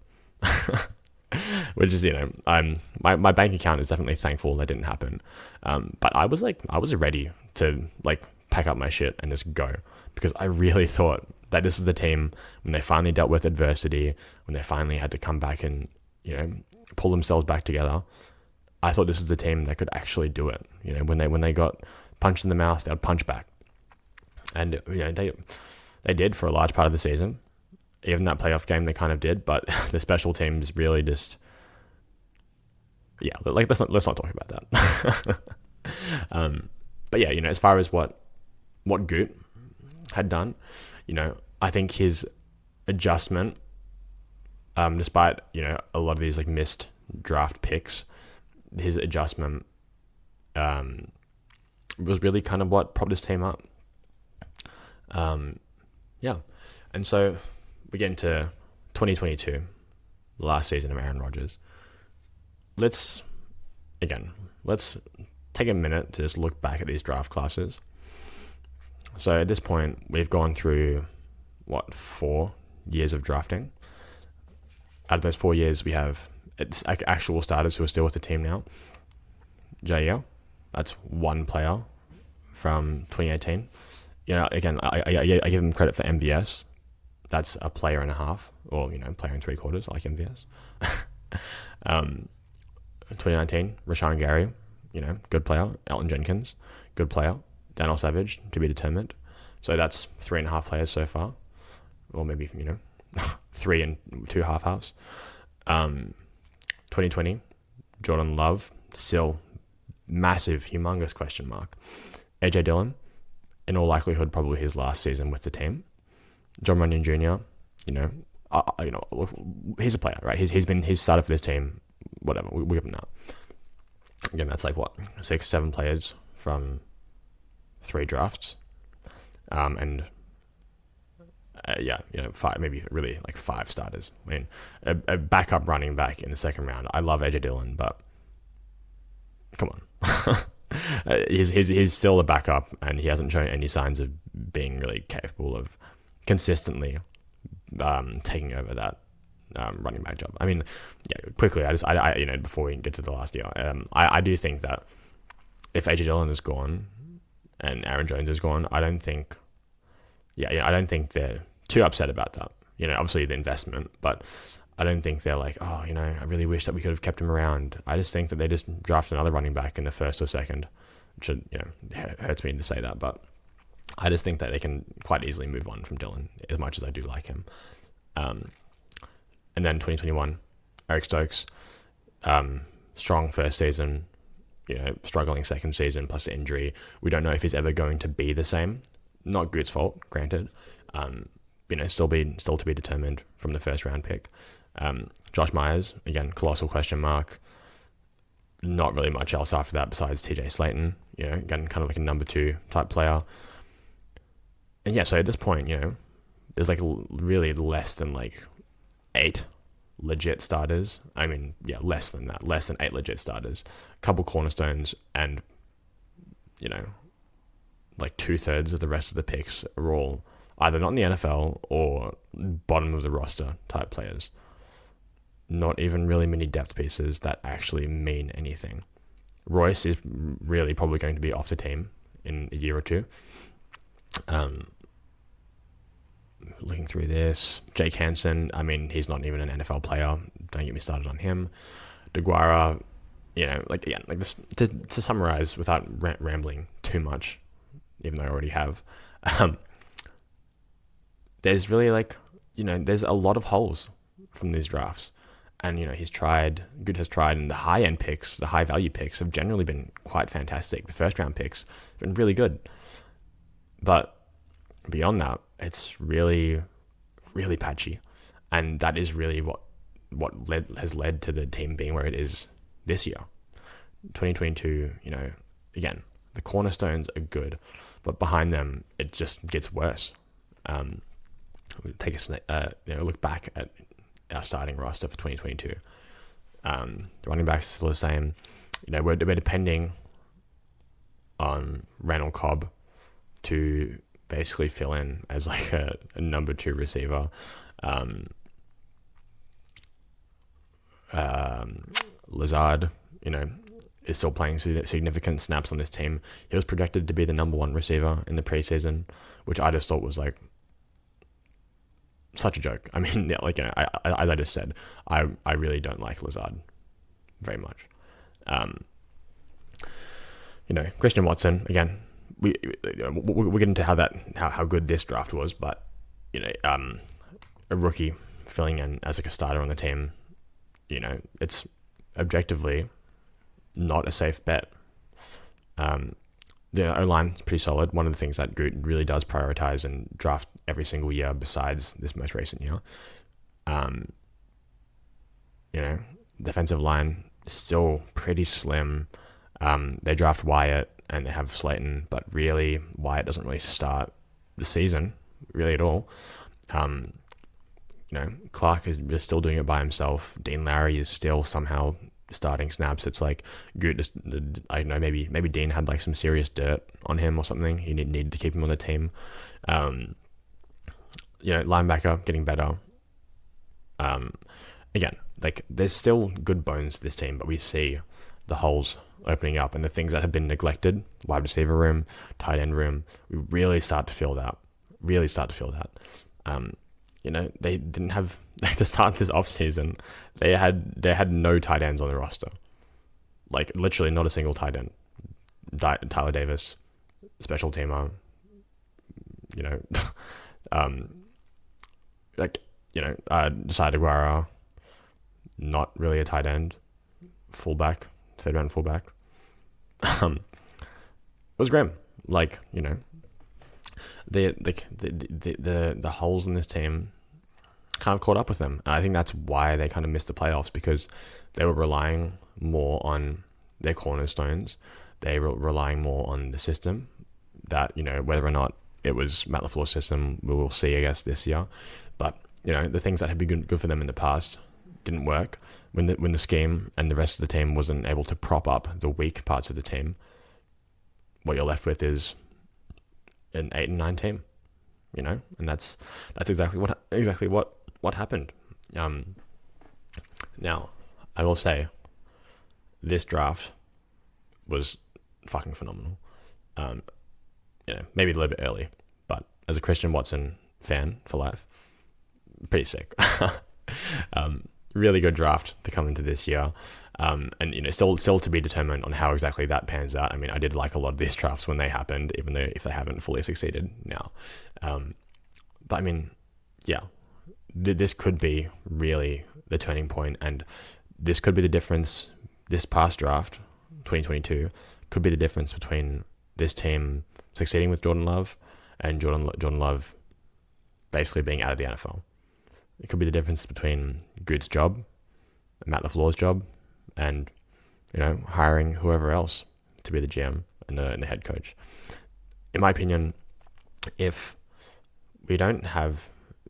Which is, my bank account is definitely thankful that didn't happen. But I was ready to like pack up my shit and just go, because I really thought that this is the team when they finally dealt with adversity, when they finally had to come back and, pull themselves back together. I thought this was the team that could actually do it. When they got punched in the mouth, they'd punch back. And, they did for a large part of the season. Even that playoff game, they kind of did, but the special teams really just, let's not talk about that. But as far as what Gut had done, I think his adjustment, despite a lot of these like missed draft picks, his adjustment was really kind of what propped his team up. And so we get into 2022, the last season of Aaron Rodgers. Let's take a minute to just look back at these draft classes. So at this point, we've gone through, 4 years of drafting. Out of those 4 years, we have actual starters who are still with the team now. Jair, that's one player from 2018. Again, I give him credit for MVS. That's a player and a half, or, player and 3/4. I like MVS. 2019, Rashawn Gary, good player. Elton Jenkins, good player. Daniel Savage, to be determined. So that's 3.5 players so far. Or maybe, 3 and 2 half-halves. 2020, Jordan Love, still massive, humongous question mark. AJ Dillon, in all likelihood, probably his last season with the team. John Runyon Jr., he's a player, right? He's started for this team, whatever, we give him that. Again, that's like 6, 7 players from 3 drafts. 5, maybe really like 5 starters. A backup running back in the second round. I love AJ Dillon, but come on. He's still a backup, and he hasn't shown any signs of being really capable of consistently taking over that running back job. Quickly, before we get to the last year, I do think that if AJ Dillon is gone and Aaron Jones is gone, I don't think they're too upset about that. Obviously the investment, but I don't think they're like, I really wish that we could have kept him around. I just think that they just draft another running back in the first or second, which hurts me to say that, but I just think that they can quite easily move on from Dillon, as much as I do like him. And then 2021, Eric Stokes, strong first season, struggling second season plus injury. We don't know if he's ever going to be the same. Not Gut's fault, granted. Still to be determined from the first round pick. Josh Myers, again, colossal question mark. Not really much else after that besides TJ Slayton. Again, kind of like a number 2 type player. And so at this point, there's like really less than like 8 legit starters. I mean, yeah, less than 8 legit starters, a couple cornerstones, and like 2/3 of the rest of the picks are all either not in the NFL or bottom of the roster type players. Not even really many depth pieces that actually mean anything. Royce is really probably going to be off the team in a year or two. Looking through this, Jake Hansen, I mean, he's not even an NFL player. Don't get me started on him. DeGuara, this, to summarize without rambling too much, even though I already have, there's really there's a lot of holes from these drafts. And, Good has tried, and the high-end picks, the high-value picks have generally been quite fantastic. The first-round picks have been really good. But beyond that, it's really, really patchy. And that is really what has led to the team being where it is this year. 2022, again, the cornerstones are good, but behind them, it just gets worse. We'll take a look back at our starting roster for 2022. The running backs are still the same. We're depending on Randall Cobb to basically fill in as like a number 2 receiver. Lazard, is still playing significant snaps on this team. He was projected to be the number 1 receiver in the preseason, which I just thought was like such a joke. I mean, as I just said, I really don't like Lazard very much. Christian Watson, again, we'll get into how good this draft was, but a rookie filling in as like a starter on the team, it's objectively not a safe bet. The O-line is pretty solid. One of the things that Gut really does prioritize and draft every single year besides this most recent year. Defensive line is still pretty slim. They draft Wyatt and they have Slayton, but really Wyatt doesn't really start the season really at all. Clark is just still doing it by himself. Dean Lowry is still somehow starting snaps. It's like Gut just, I don't know, maybe Dean had like some serious dirt on him or something. He needed to keep him on the team. Linebacker getting better. Again, like there's still good bones to this team, but we see the holes opening up and the things that have been neglected, wide receiver room, tight end room, we really start to feel that. They didn't have, to start this offseason, they had no tight ends on the roster. Like literally not a single tight end. Tyler Davis, special teamer, Josiah DeGuara, not really a tight end, fullback, third round fullback. It was grim. The holes in this team kind of caught up with them. And I think that's why they kind of missed the playoffs, because they were relying more on their cornerstones. They were relying more on the system that, whether or not it was Matt LaFleur's system, we will see, I guess, this year. But, the things that had been good for them in the past didn't work. When the scheme and the rest of the team wasn't able to prop up the weak parts of the team, what you're left with is an 8-9 team, and that's exactly what happened. Now, I will say, this draft was fucking phenomenal. Maybe a little bit early, but as a Christian Watson fan for life, pretty sick. Really good draft to come into this year. And still to be determined on how exactly that pans out. I mean, I did like a lot of these drafts when they happened, even though if they haven't fully succeeded now. But I mean, yeah, this could be really the turning point, and this could be the difference. This past draft, 2022, could be the difference between this team succeeding with Jordan Love and Jordan Love basically being out of the NFL. It could be the difference between Good's job, Matt LaFleur's job, and hiring whoever else to be the GM and the head coach. In my opinion, if we don't have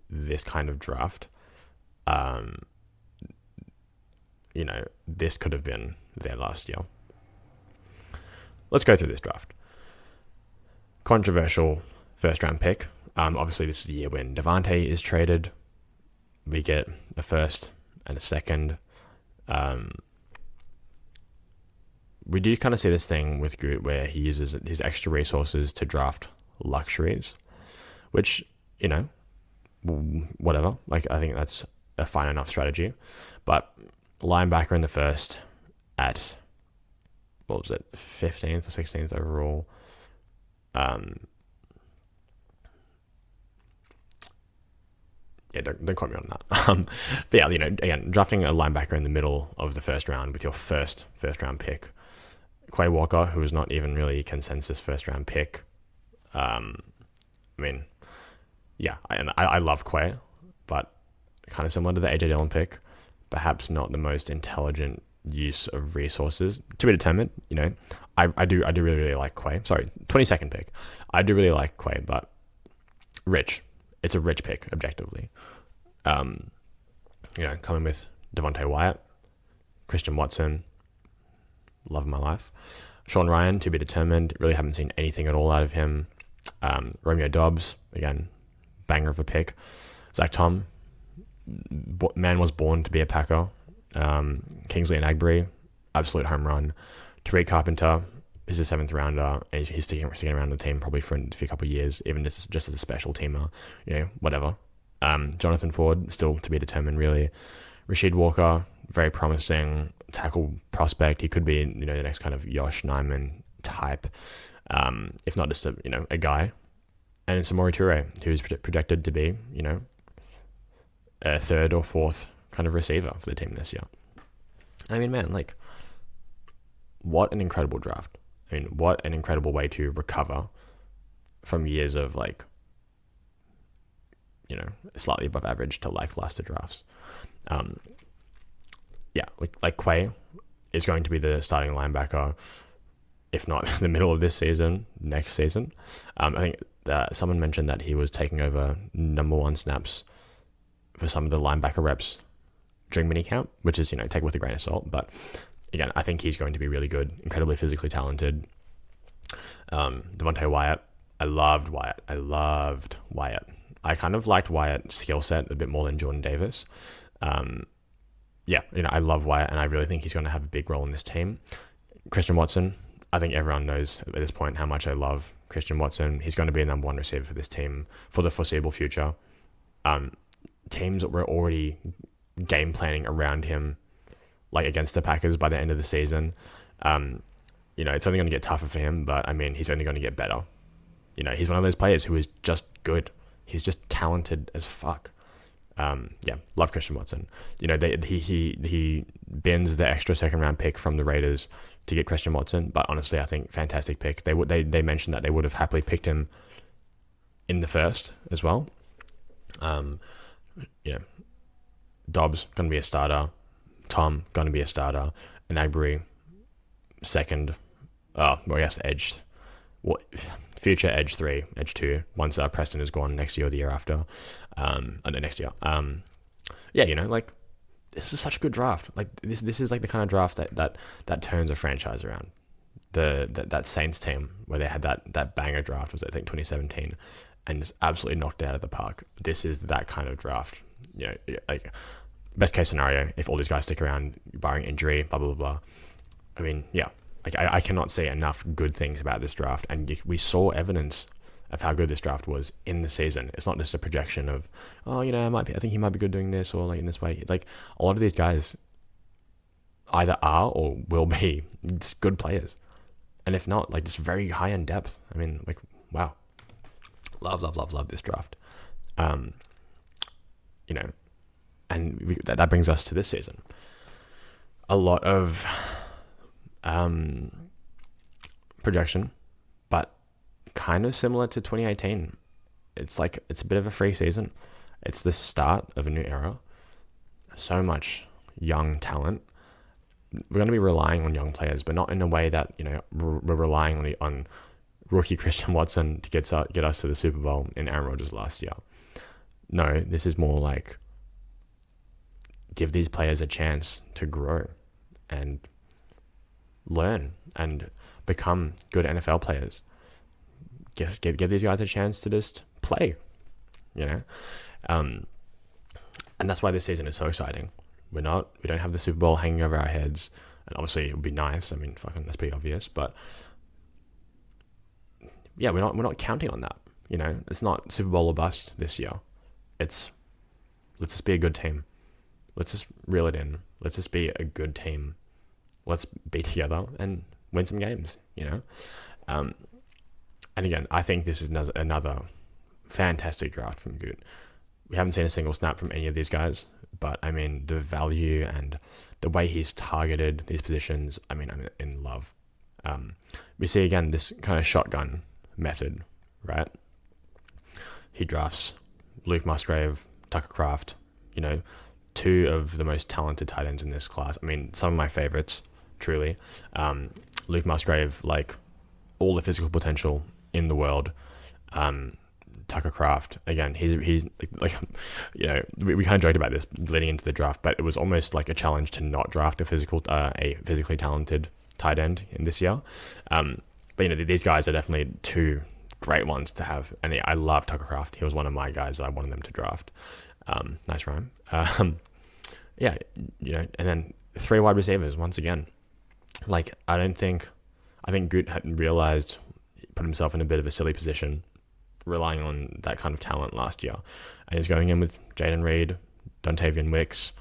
this kind of draft, this could have been their last year. Let's go through this draft. Controversial first round pick. Obviously, this is the year when Devante is traded. We get a first and a second. We do kind of see this thing with Gut where he uses his extra resources to draft luxuries, which, whatever. Like, I think that's a fine enough strategy. But linebacker in the first at, 15th or 16th overall. Don't quote me on that. But yeah, again, drafting a linebacker in the middle of the first round with your first round pick. Quay Walker, who is not even really a consensus first round pick. I love Quay, but kind of similar to the AJ Dillon pick, perhaps not the most intelligent use of resources. To be determined, I do really, really like Quay. Sorry, 22nd pick. I do really like Quay, but rich. It's a rich pick, objectively. Coming with Devontae Wyatt, Christian Watson, love of my life. Sean Ryan, to be determined. Really haven't seen anything at all out of him. Romeo Dobbs, again, banger of a pick. Zach Tom, man was born to be a Packer. Kingsley and Agbury, absolute home run. Tariq Carpenter is a 7th rounder, and he's sticking around the team probably for a couple of years, even just as a special teamer, whatever. Jonathan Ford, still to be determined, really. Rashid Walker, very promising tackle prospect. He could be, the next kind of Josh Nijman type, if not just a guy. And Samori Toure, who's projected to be, a 3rd or 4th kind of receiver for the team this year. I mean, man, what an incredible draft. I mean, what an incredible way to recover from years of slightly above average to lackluster drafts. Quay is going to be the starting linebacker, if not in the middle of this season, next season. I think that someone mentioned that he was taking over number 1 snaps for some of the linebacker reps during minicamp, which is, take it with a grain of salt. But again, I think he's going to be really good, incredibly physically talented. Devontae Wyatt, I loved Wyatt. I kind of liked Wyatt's skill set a bit more than Jordan Davis. I love Wyatt, and I really think he's going to have a big role in this team. Christian Watson, I think everyone knows at this point how much I love Christian Watson. He's going to be a number 1 receiver for this team for the foreseeable future. Teams that were already game planning around him, against the Packers by the end of the season. It's only going to get tougher for him, but I mean, he's only going to get better. He's one of those players who is just good. He's just talented as fuck. Love Christian Watson. He bends the extra 2nd round pick from the Raiders to get Christian Watson, but honestly, I think fantastic pick. They mentioned that they would have happily picked him in the 1st as well. Dobbs going to be a starter. Tom going to be a starter. And Agbury, 2nd. Edge. Future Edge 3, Edge 2. Once Preston is gone next year or the year after. Next year. This is such a good draft. This is the kind of draft that turns a franchise around. That Saints team where they had that banger draft was, I think, 2017, and just absolutely knocked it out of the park. This is that kind of draft. Best case scenario, if all these guys stick around, barring injury, blah, blah, blah. I mean, I cannot say enough good things about this draft, and we saw evidence of how good this draft was in the season. It's not just a projection of, I think he might be good doing this or in this way. It's a lot of these guys either are or will be just good players, and if not, just very high in depth. I mean, wow, love this draft. And that brings us to this season. A lot of projection, but kind of similar to 2018. It's a bit of a free season. It's the start of a new era. So much young talent. We're going to be relying on young players, but not in a way that we're relying on rookie Christian Watson to get us to the Super Bowl in Aaron Rodgers last year. No, this is more like give these players a chance to grow and learn and become good NFL players. Give these guys a chance to just play, you know? And that's why this season is so exciting. We don't have the Super Bowl hanging over our heads, and obviously it would be nice. I mean, fucking, that's pretty obvious, but yeah, we're not counting on that. You know, it's not Super Bowl or bust this year. It's let's just be a good team. Let's just reel it in. Let's just be a good team. Let's be together and win some games. You know, and again, I think this is another fantastic draft from Gut. We haven't seen a single snap from any of these guys, but I mean, the value and the way he's targeted these positions, I mean, I'm in love. We see again this kind of shotgun method, right? He drafts Luke Musgrave, Tucker Kraft, you know, two of the most talented tight ends in this class. I mean, some of my favorites, truly. Luke Musgrave, like, all the physical potential in the world. Tucker Kraft, again, he's like, you know, we kind of joked about this leading into the draft, but it was almost like a challenge to not draft a physically talented tight end in this year. But you know, these guys are definitely two great ones to have, and I love Tucker Kraft. He was one of my guys that I wanted them to draft. Nice rhyme. Yeah, you know, and then 3 wide receivers once again. Like, I think Gut had realized, put himself in a bit of a silly position, relying on that kind of talent last year, and he's going in with Jaden Reed, Dontavian Wicks,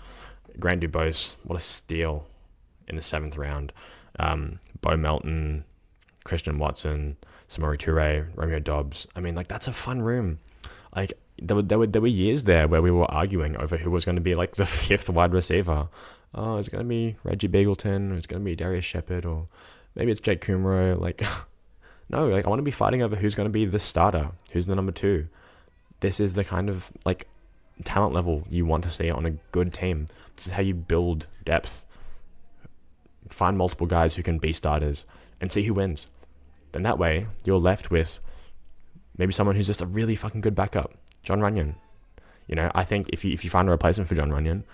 Grant Dubose. What a steal in the 7th round. Bo Melton, Christian Watson, Samori Toure, Romeo Dobbs. I mean, like, that's a fun room. Like, there were years there where we were arguing over who was going to be like the 5th wide receiver. Oh, it's going to be Reggie Beagleton, or it's going to be Darius Shepard, or maybe it's Jake Kumro. Like, no, like, I want to be fighting over who's going to be the starter, who's the number 2. This is the kind of, like, talent level you want to see on a good team. This is how you build depth. Find multiple guys who can be starters and see who wins. Then that way, you're left with maybe someone who's just a really fucking good backup. John Runyon. You know, I think if you find a replacement for John Runyon,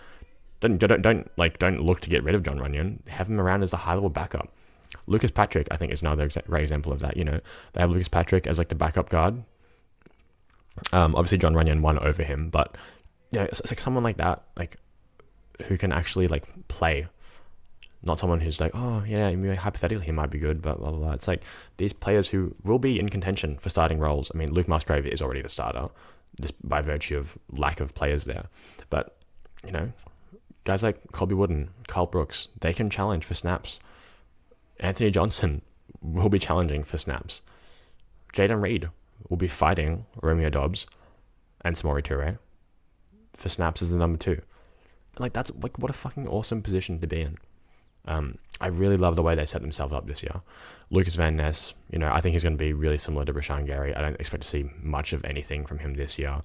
don't look to get rid of John Runyon. Have him around as a high level backup. Lucas Patrick, I think, is another great example of that. You know, they have Lucas Patrick as like the backup guard. Obviously John Runyon won over him, but you know, it's like someone like that, like, who can actually like play. Not someone who's like, oh yeah, hypothetically he might be good, but blah blah blah. It's like these players who will be in contention for starting roles. I mean, Luke Musgrave is already the starter, just by virtue of lack of players there. But you know, guys like Colby Wooden, Carl Brooks, they can challenge for snaps. Anthony Johnson will be challenging for snaps. Jaden Reed will be fighting Romeo Dobbs and Samori Toure for snaps as the number 2. Like, that's like, what a fucking awesome position to be in. I really love the way they set themselves up this year. Lucas Van Ness, you know, I think he's going to be really similar to Rashawn Gary. I don't expect to see much of anything from him this year.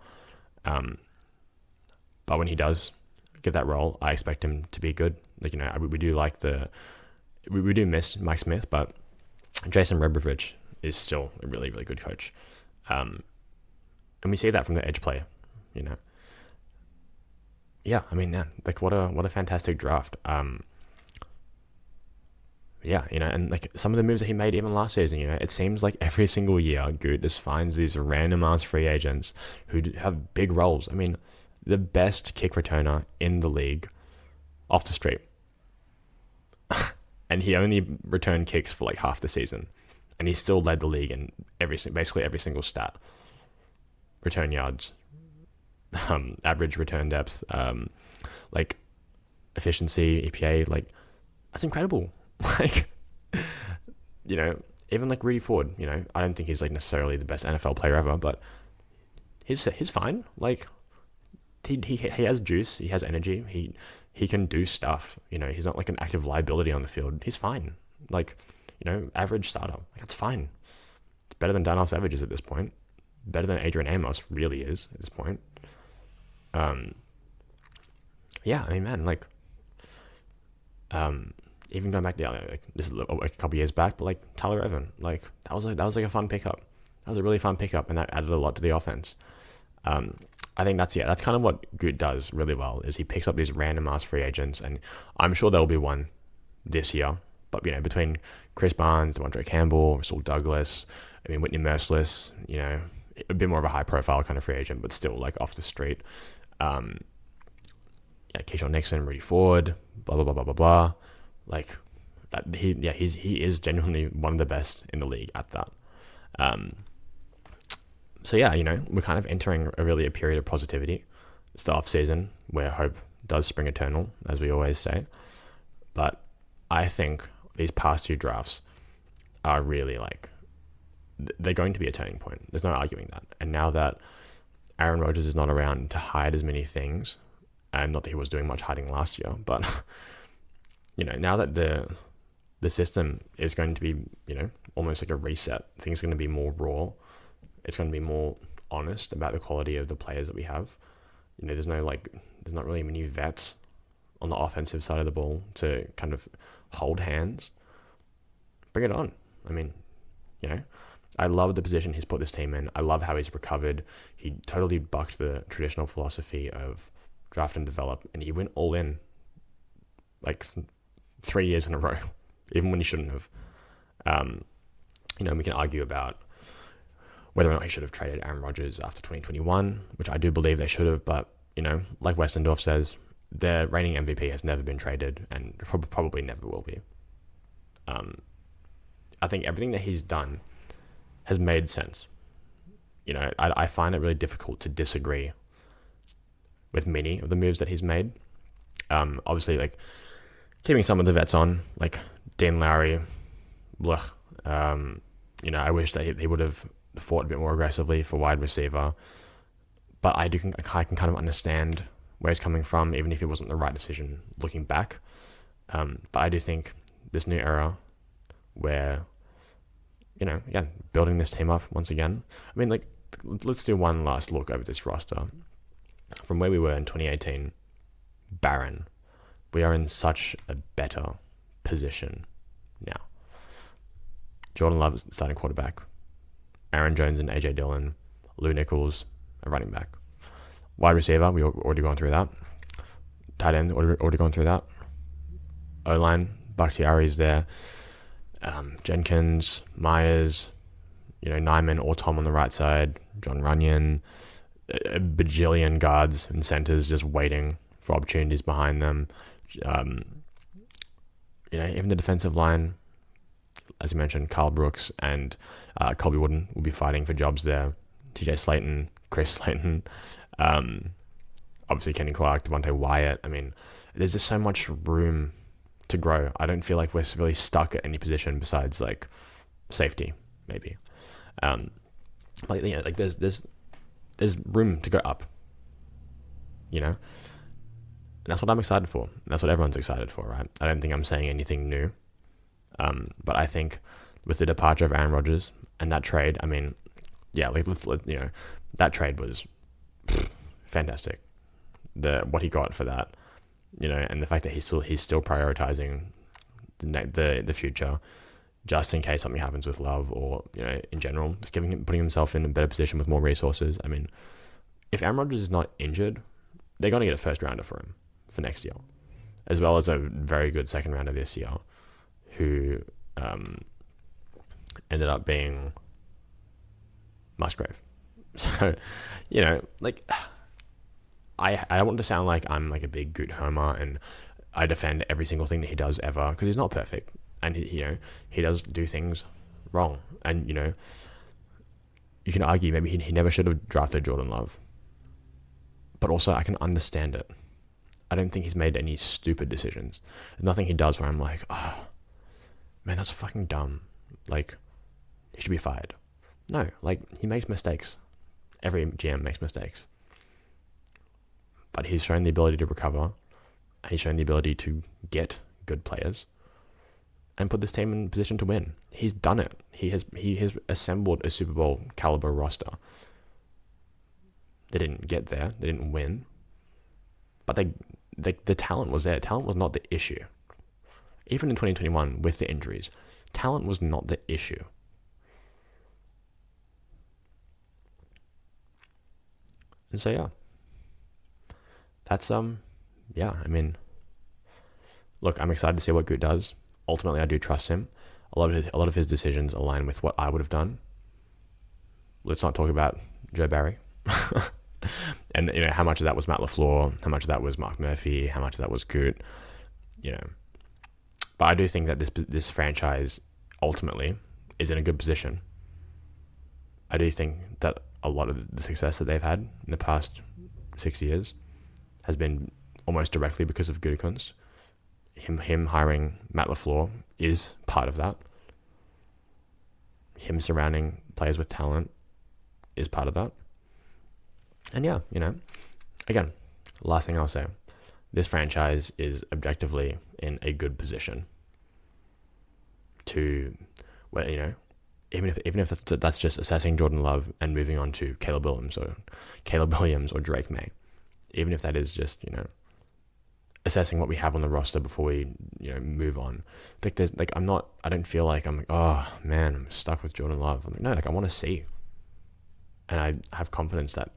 But when he does get that role, I expect him to be good. Like, you know, we do like we do miss Mike Smith, but Jason Rebrovich is still a really, really good coach. And we see that from the edge play, you know. Yeah, I mean, yeah, like, what a fantastic draft. Yeah, you know, and like some of the moves that he made even last season, you know, it seems like every single year Gut just finds these random ass free agents who have big roles. I mean, the best kick returner in the league off the street. And he only returned kicks for like half the season. And he still led the league in basically every single stat. Return yards, average return depth, like efficiency, EPA, like, that's incredible. Like, you know, even like Rudy Ford, you know, I don't think he's like necessarily the best NFL player ever, but he's fine. Like, he has juice, he has energy, he can do stuff. You know, he's not like an active liability on the field. He's fine. Like, you know, average starter. Like, that's fine. It's better than Darnell Savage is at this point. Better than Adrian Amos really is at this point. Yeah, I mean, man, like, even going back to, like, this is a couple years back, but like Tyler Evan, like, that was like a fun pickup. That was a really fun pickup, and that added a lot to the offense. I think that's kind of what Gut does really well, is he picks up these random ass free agents, and I'm sure there'll be one this year. But between Chris Barnes, Devondre Campbell, Russell Douglas, Whitney Merciless, a bit more of a high profile kind of free agent, but still like off the street. Keyshawn Nixon, Rudy Ford, blah blah blah blah blah blah. Like that, he is genuinely one of the best in the league at that. So yeah, we're kind of entering a period of positivity. It's the off season where hope does spring eternal, as we always say. But I think these past two drafts are really they're going to be a turning point. There's no arguing that. And now that Aaron Rodgers is not around to hide as many things, and not that he was doing much hiding last year, but now that the system is going to be, almost like a reset, things are going to be more raw. It's going to be more honest about the quality of the players that we have. There's not really many vets on the offensive side of the ball to kind of hold hands. Bring it on. I love the position he's put this team in. I love how he's recovered. He totally bucked the traditional philosophy of draft and develop, and he went all in 3 years in a row, even when he shouldn't have. We can argue about whether or not he should have traded Aaron Rodgers after 2021, which I do believe they should have, but, like Westendorf says, their reigning MVP has never been traded and probably never will be. I think everything that he's done has made sense. I find it really difficult to disagree with many of the moves that he's made. Obviously, keeping some of the vets on, like Dean Lowry, I wish that he would have fought a bit more aggressively for wide receiver, but I can kind of understand where he's coming from, even if it wasn't the right decision looking back. But I do think this new era where, again, building this team up once again. Let's do one last look over this roster. From where we were in 2018, barren, we are in such a better position now. Jordan Love is starting quarterback. Aaron Jones and AJ Dillon, Lou Nichols, a running back. Wide receiver, we already gone through that. Tight end, already gone through that. O-line, Bakhtiari's there. Jenkins, Myers, Nyman or Tom on the right side. John Runyon, a bajillion guards and centers just waiting for opportunities behind them. Even the defensive line, as you mentioned, Carl Brooks and Colby Wooden will be fighting for jobs there. TJ Slayton, Chris Slayton, obviously Kenny Clark, Devontae Wyatt. There's just so much room to grow. I don't feel like we're really stuck at any position besides safety, maybe. There's room to go up. And that's what I'm excited for. That's what everyone's excited for, right? I don't think I'm saying anything new. But I think with the departure of Aaron Rodgers and that trade, that trade was fantastic. What he got for that, and the fact that he's still prioritizing the future, just in case something happens with Love or in general, just putting himself in a better position with more resources. If Aaron Rodgers is not injured, they're going to get a first rounder for him for next year, as well as a very good second rounder this year, who ended up being Musgrave. So, I don't want to sound like I'm a big Gut homer and I defend every single thing that he does ever, because he's not perfect, and he does do things wrong, and you can argue maybe he never should have drafted Jordan Love, but also I can understand it. I don't think he's made any stupid decisions. There's nothing he does where I'm like, oh man, that's fucking dumb. He should be fired. No, he makes mistakes. Every GM makes mistakes. But he's shown the ability to recover. He's shown the ability to get good players and put this team in position to win. He's done it. He has assembled a Super Bowl caliber roster. They didn't get there. They didn't win. But the talent was there. Talent was not the issue. Even in 2021 with the injuries, talent was not the issue. And so, yeah, that's yeah. I mean, look, I'm excited to see what Gut does. Ultimately, I do trust him. A lot of his decisions align with what I would have done. Let's not talk about Joe Barry. And how much of that was Matt LaFleur, how much of that was Mark Murphy, how much of that was Gut, But I do think that this franchise ultimately is in a good position. I do think that a lot of the success that they've had in the past 6 years has been almost directly because of Gutekunst. Him hiring Matt LaFleur is part of that. Him surrounding players with talent is part of that. And yeah, again, last thing I'll say, this franchise is objectively in a good position to, even if that's just assessing Jordan Love and moving on to Caleb Williams or Drake May, even if that is just, assessing what we have on the roster before we, move on. I don't feel like I'm like, oh man, I'm stuck with Jordan Love. I'm like, no, I want to see. And I have confidence that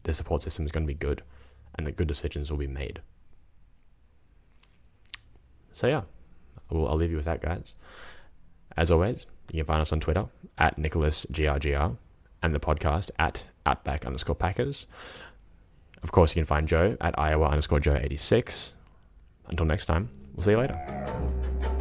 the support system is going to be good and that good decisions will be made. So yeah, I'll leave you with that, guys. As always, you can find us on Twitter at NicholasGRGR and the podcast at @Outback_Packers. Of course, you can find Joe at Iowa_Joe86. Until next time, we'll see you later.